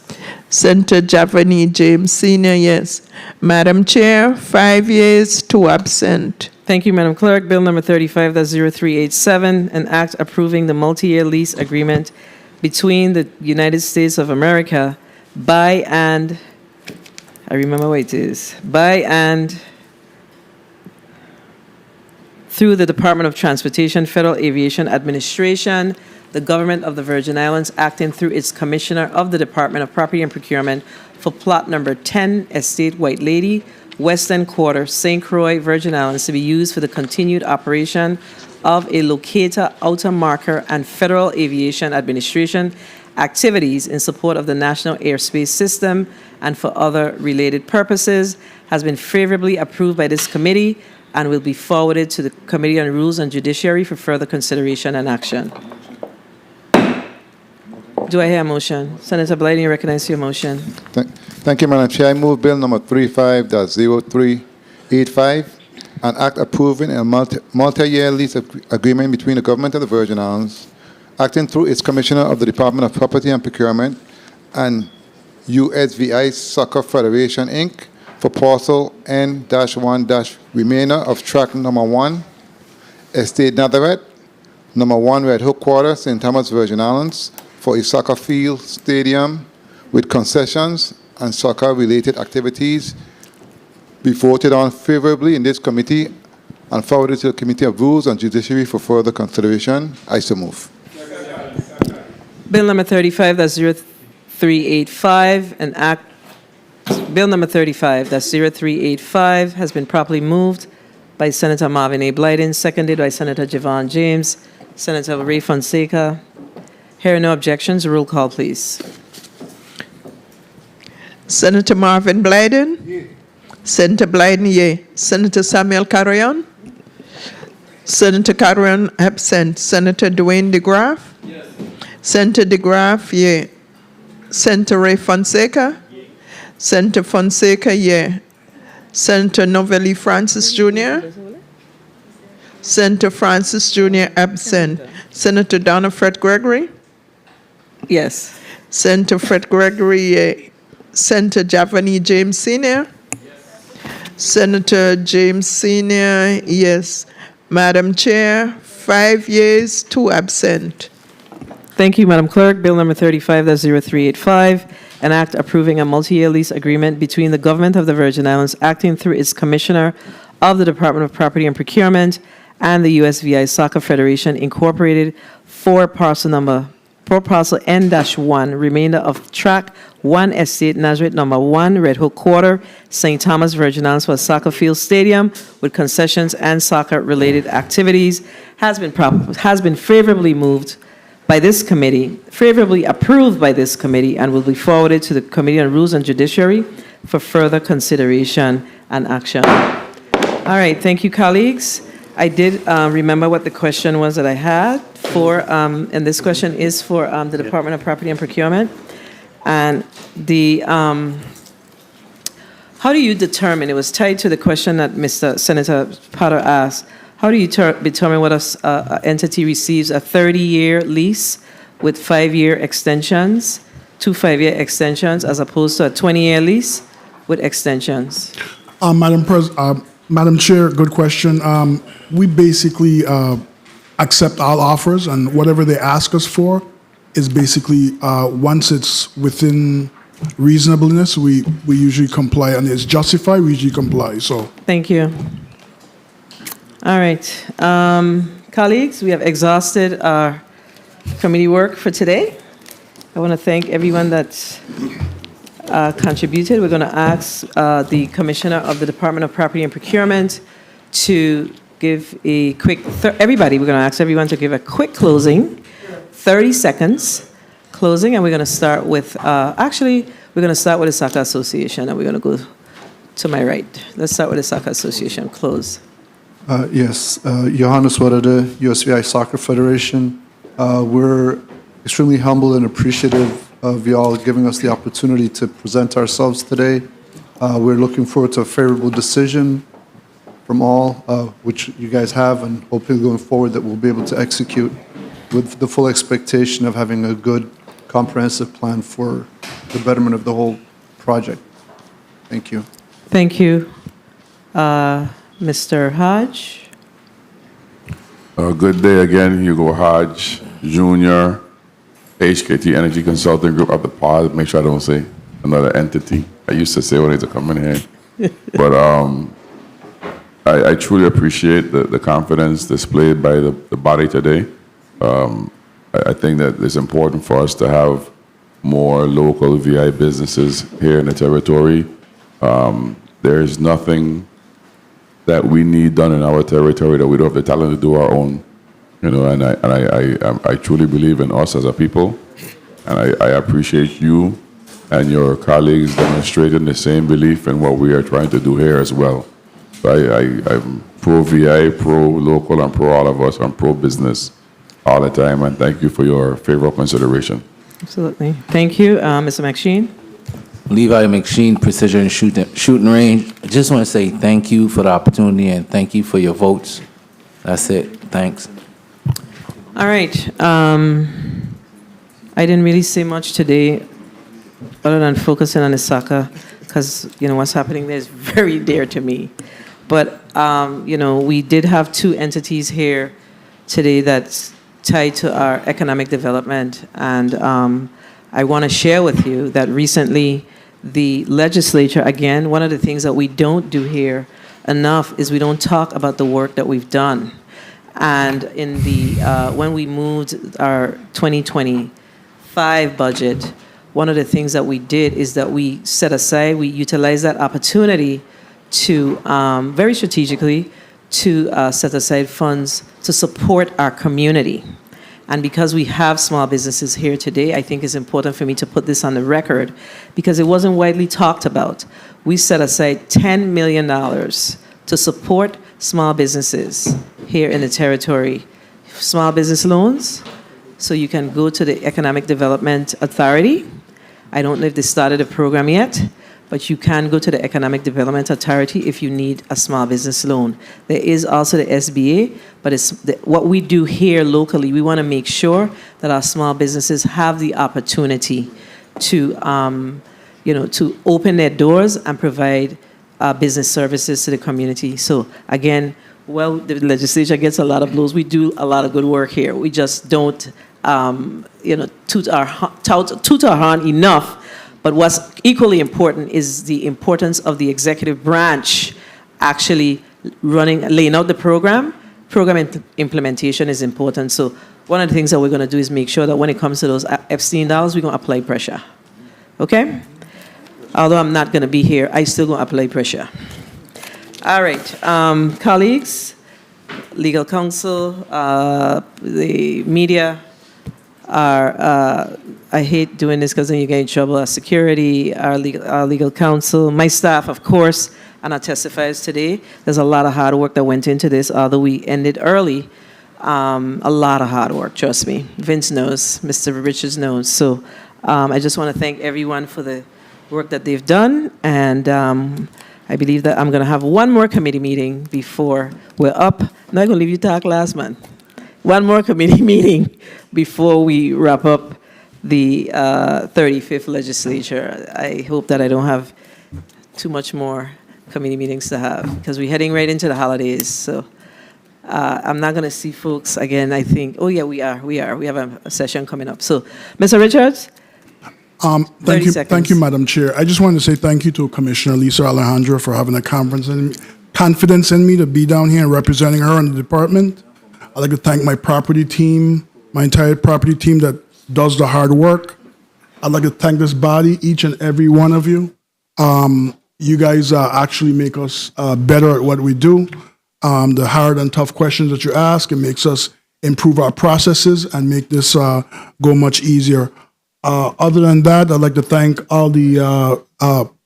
Senator Javani James Sr., yes. Madam Chair, 5 yeas, 2 absent. Thank you, Madam Clerk. Bill number 35, that's 0387, an act approving the multi-year lease agreement between the United States of America by and, I remember what it is, by and through the Department of Transportation, Federal Aviation Administration, the Government of the Virgin Islands, acting through its Commissioner of the Department of Property and Procurement for plot number 10, Estate White Lady, Western Quarter, St. Croix, Virgin Islands, to be used for the continued operation of a locator, outer marker, and Federal Aviation Administration activities in support of the national airspace system and for other related purposes, has been favorably approved by this committee and will be forwarded to the Committee on Rules and Judiciary for further consideration and action. Do I hear a motion? Senator Blyden, you recognize your motion. Thank you, Madam Chair. I move Bill number 35-0385, an act approving a multi-year lease agreement between the Government of the Virgin Islands, acting through its Commissioner of the Department of Property and Procurement, and U.S.V.I. Soccer Federation, Inc., for parcel N-1- remainder of track number 1, Estate Nazareth, number 1 Red Hook Quarter, St. Thomas, Virgin Islands, for a soccer field stadium with concessions and soccer-related activities, be voted on favorably in this committee and forwarded to the Committee of Rules and Judiciary for further consideration. I so move. Bill number 35, that's 0385, an act. Bill number 35, that's 0385, has been properly moved by Senator Marvin A. Blyden, seconded by Senator Javon James, Senator Ray Fonseca. Hearing no objections, roll call, please. Senator Marvin Blyden? Yeah. Senator Blyden, yea. Senator Samuel Carrion? Senator Carrion, absent. Senator Dwayne DeGraff? Yes. Senator DeGraff, yea. Senator Ray Fonseca? Yeah. Senator Fonseca, yea. Senator Novelli Francis Jr.? Senator Francis Jr., absent. Senator Donna Fred Gregory? Yes. Senator Fred Gregory, yea. Senator Javani James Sr.? Yes. Senator James Sr., yes. Madam Chair, 5 yeas, 2 absent. Thank you, Madam Clerk. Bill number 35, that's 0385, an act approving a multi-year lease agreement between the Government of the Virgin Islands, acting through its Commissioner of the Department of Property and Procurement, and the U.S.V.I. Soccer Federation, Incorporated, for parcel N-1, remainder of track 1, Estate Nazareth, number 1, Red Hook Quarter, St. Thomas, Virgin Islands, for a soccer field stadium with concessions and soccer-related activities, has been favorably moved by this committee, favorably approved by this committee, and will be forwarded to the Committee on Rules and Judiciary for further consideration and action. All right, thank you, colleagues. I did remember what the question was that I had for, and this question is for the Department of Property and Procurement. And the, how do you determine, it was tied to the question that Mr. Senator Potter asked, how do you determine whether an entity receives a 30-year lease with 5-year extensions, 2 5-year extensions, as opposed to a 20-year lease with extensions? Madam Chair, good question. We basically accept all offers, and whatever they ask us for is basically, once it's within reasonableness, we usually comply, and it's justified, we usually comply, so. Thank you. All right. Colleagues, we have exhausted our committee work for today. I want to thank everyone that contributed. We're going to ask the Commissioner of the Department of Property and Procurement to give a quick, we're going to ask everyone to give a quick closing, 30 seconds closing, and we're going to start with, we're going to start with the Soccer Association, and we're going to go to my right. Let's start with the Soccer Association. Close. Yes, Johannes Wedder, U.S.V.I. Soccer Federation. We're extremely humble and appreciative of y'all giving us the opportunity to present ourselves today. We're looking forward to a favorable decision from all, which you guys have, and hopefully going forward that we'll be able to execute with the full expectation of having a good, comprehensive plan for the betterment of the whole project. Thank you. Thank you. Mr. Hodge? Good day again, Hugo Hodge, Jr., HKT Energy Consulting Group of the pod. Make sure I don't say another entity. I used to say when I used to come in here. But I truly appreciate the confidence displayed by the body today. I think that it's important for us to have more local VI businesses here in the territory. There's nothing that we need done in our territory that we don't have the talent to do our own. You know, and I truly believe in us as a people, and I appreciate you and your colleagues demonstrating the same belief in what we are trying to do here as well. So I'm pro-VI, pro-local, and pro all of us. I'm pro-business all the time, and thank you for your favorable consideration. Absolutely. Thank you. Mr. McSheen? Levi McSheen, Precision Shooting Range. I just want to say thank you for the opportunity and thank you for your votes. That's it. Thanks. All right. I didn't really say much today other than focusing on the soccer because, you know, what's happening there is very dear to me. But, you know, we did have two entities here today that's tied to our economic development. And I want to share with you that recently the legislature, again, one of the things that we don't do here enough is we don't talk about the work that we've done. And in the when we moved our 2025 budget, one of the things that we did is that we set aside, we utilized that opportunity to, very strategically, to set aside funds to support our community. And because we have small businesses here today, I think it's important for me to put this on the record because it wasn't widely talked about. We set aside $10 million to support small businesses here in the territory. Small business loans, so you can go to the Economic Development Authority. I don't know if they started a program yet, but you can go to the Economic Development Authority if you need a small business loan. There is also the SBA, but what we do here locally, we want to make sure that our small businesses have the opportunity to, you know, to open their doors and provide business services to the community. So again, well, the legislature gets a lot of blows. We do a lot of good work here. We just don't, you know, toot our horn enough. But what's equally important is the importance of the executive branch actually laying out the program. Program implementation is important. So one of the things that we're going to do is make sure that when it comes to those Epstein dollars, we're going to apply pressure. Okay? Although I'm not going to be here, I still going to apply pressure. All right. Colleagues, legal counsel, the media, I hate doing this because then you get in trouble. Our security, our legal counsel, my staff, of course, and our testifiers today. There's a lot of hard work that went into this, although we ended early. A lot of hard work, trust me. Vince knows, Mr. Richards knows. So I just want to thank everyone for the work that they've done. And I believe that I'm going to have one more committee meeting before we're up. I'm not going to leave you talk last month. One more committee meeting before we wrap up the 35th legislature. I hope that I don't have too much more committee meetings to have because we're heading right into the holidays. So I'm not going to see folks again, I think. Oh, yeah, we are. We have a session coming up. So, Mr. Richards? Thank you, Madam Chair. I just wanted to say thank you to Commissioner Lisa Alejandro for having a confidence in me to be down here and representing her in the department. I'd like to thank my property team, my entire property team that does the hard work. I'd like to thank this body, each and every one of you. You guys actually make us better at what we do. The hard and tough questions that you ask, it makes us improve our processes and make this go much easier. Other than that, I'd like to thank all the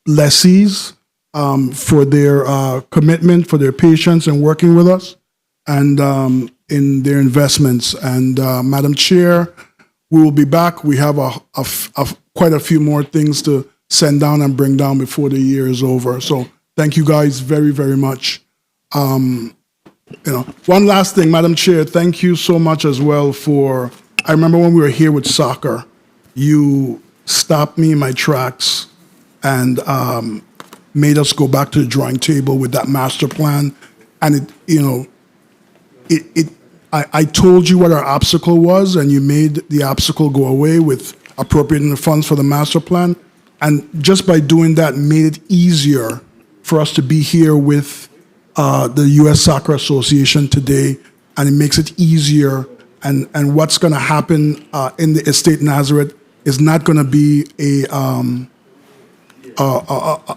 lessees for their commitment, for their patience in working with us, and in their investments. And Madam Chair, we will be back. We have quite a few more things to send down and bring down before the year is over. So thank you guys very, very much. One last thing, Madam Chair, thank you so much as well for, I remember when we were here with soccer, you stopped me in my tracks and made us go back to the drawing table with that master plan. And I told you what our obstacle was, and you made the obstacle go away with appropriating the funds for the master plan. And just by doing that, made it easier for us to be here with the U.S. Soccer Association today, and it makes it easier. And what's going to happen in the Estate Nazareth is not going to be a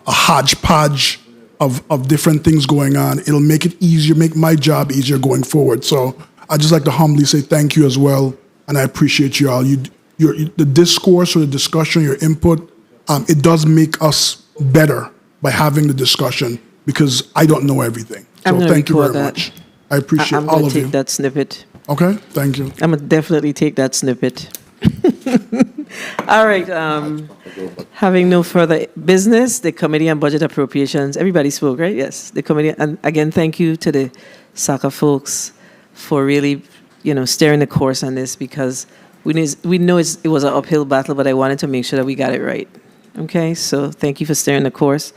hodgepodge of different things going on. It'll make it easier, make my job easier going forward. So I'd just like to humbly say thank you as well, and I appreciate you all. The discourse or the discussion, your input, it does make us better by having the discussion, because I don't know everything. So thank you very much. I appreciate all of you. I'm going to take that snippet. Okay, thank you. I'm going to definitely take that snippet. All right. Having no further business, the Committee on Budget Appropriations, everybody spoke, right? Yes. The committee, and again, thank you to the soccer folks for really, steering the course on this, because we know it was an uphill battle, but I wanted to make sure that we got it right. Okay, so thank you for steering the course.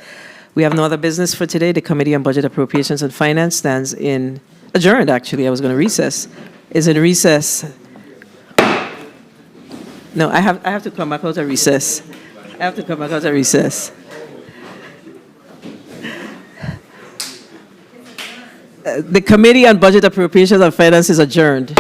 We have no other business for today. The Committee on Budget Appropriations and Finance stands adjourned, actually. I was going to recess. Is in recess. No, I have to come back out of recess. The Committee on Budget Appropriations and Finance is adjourned.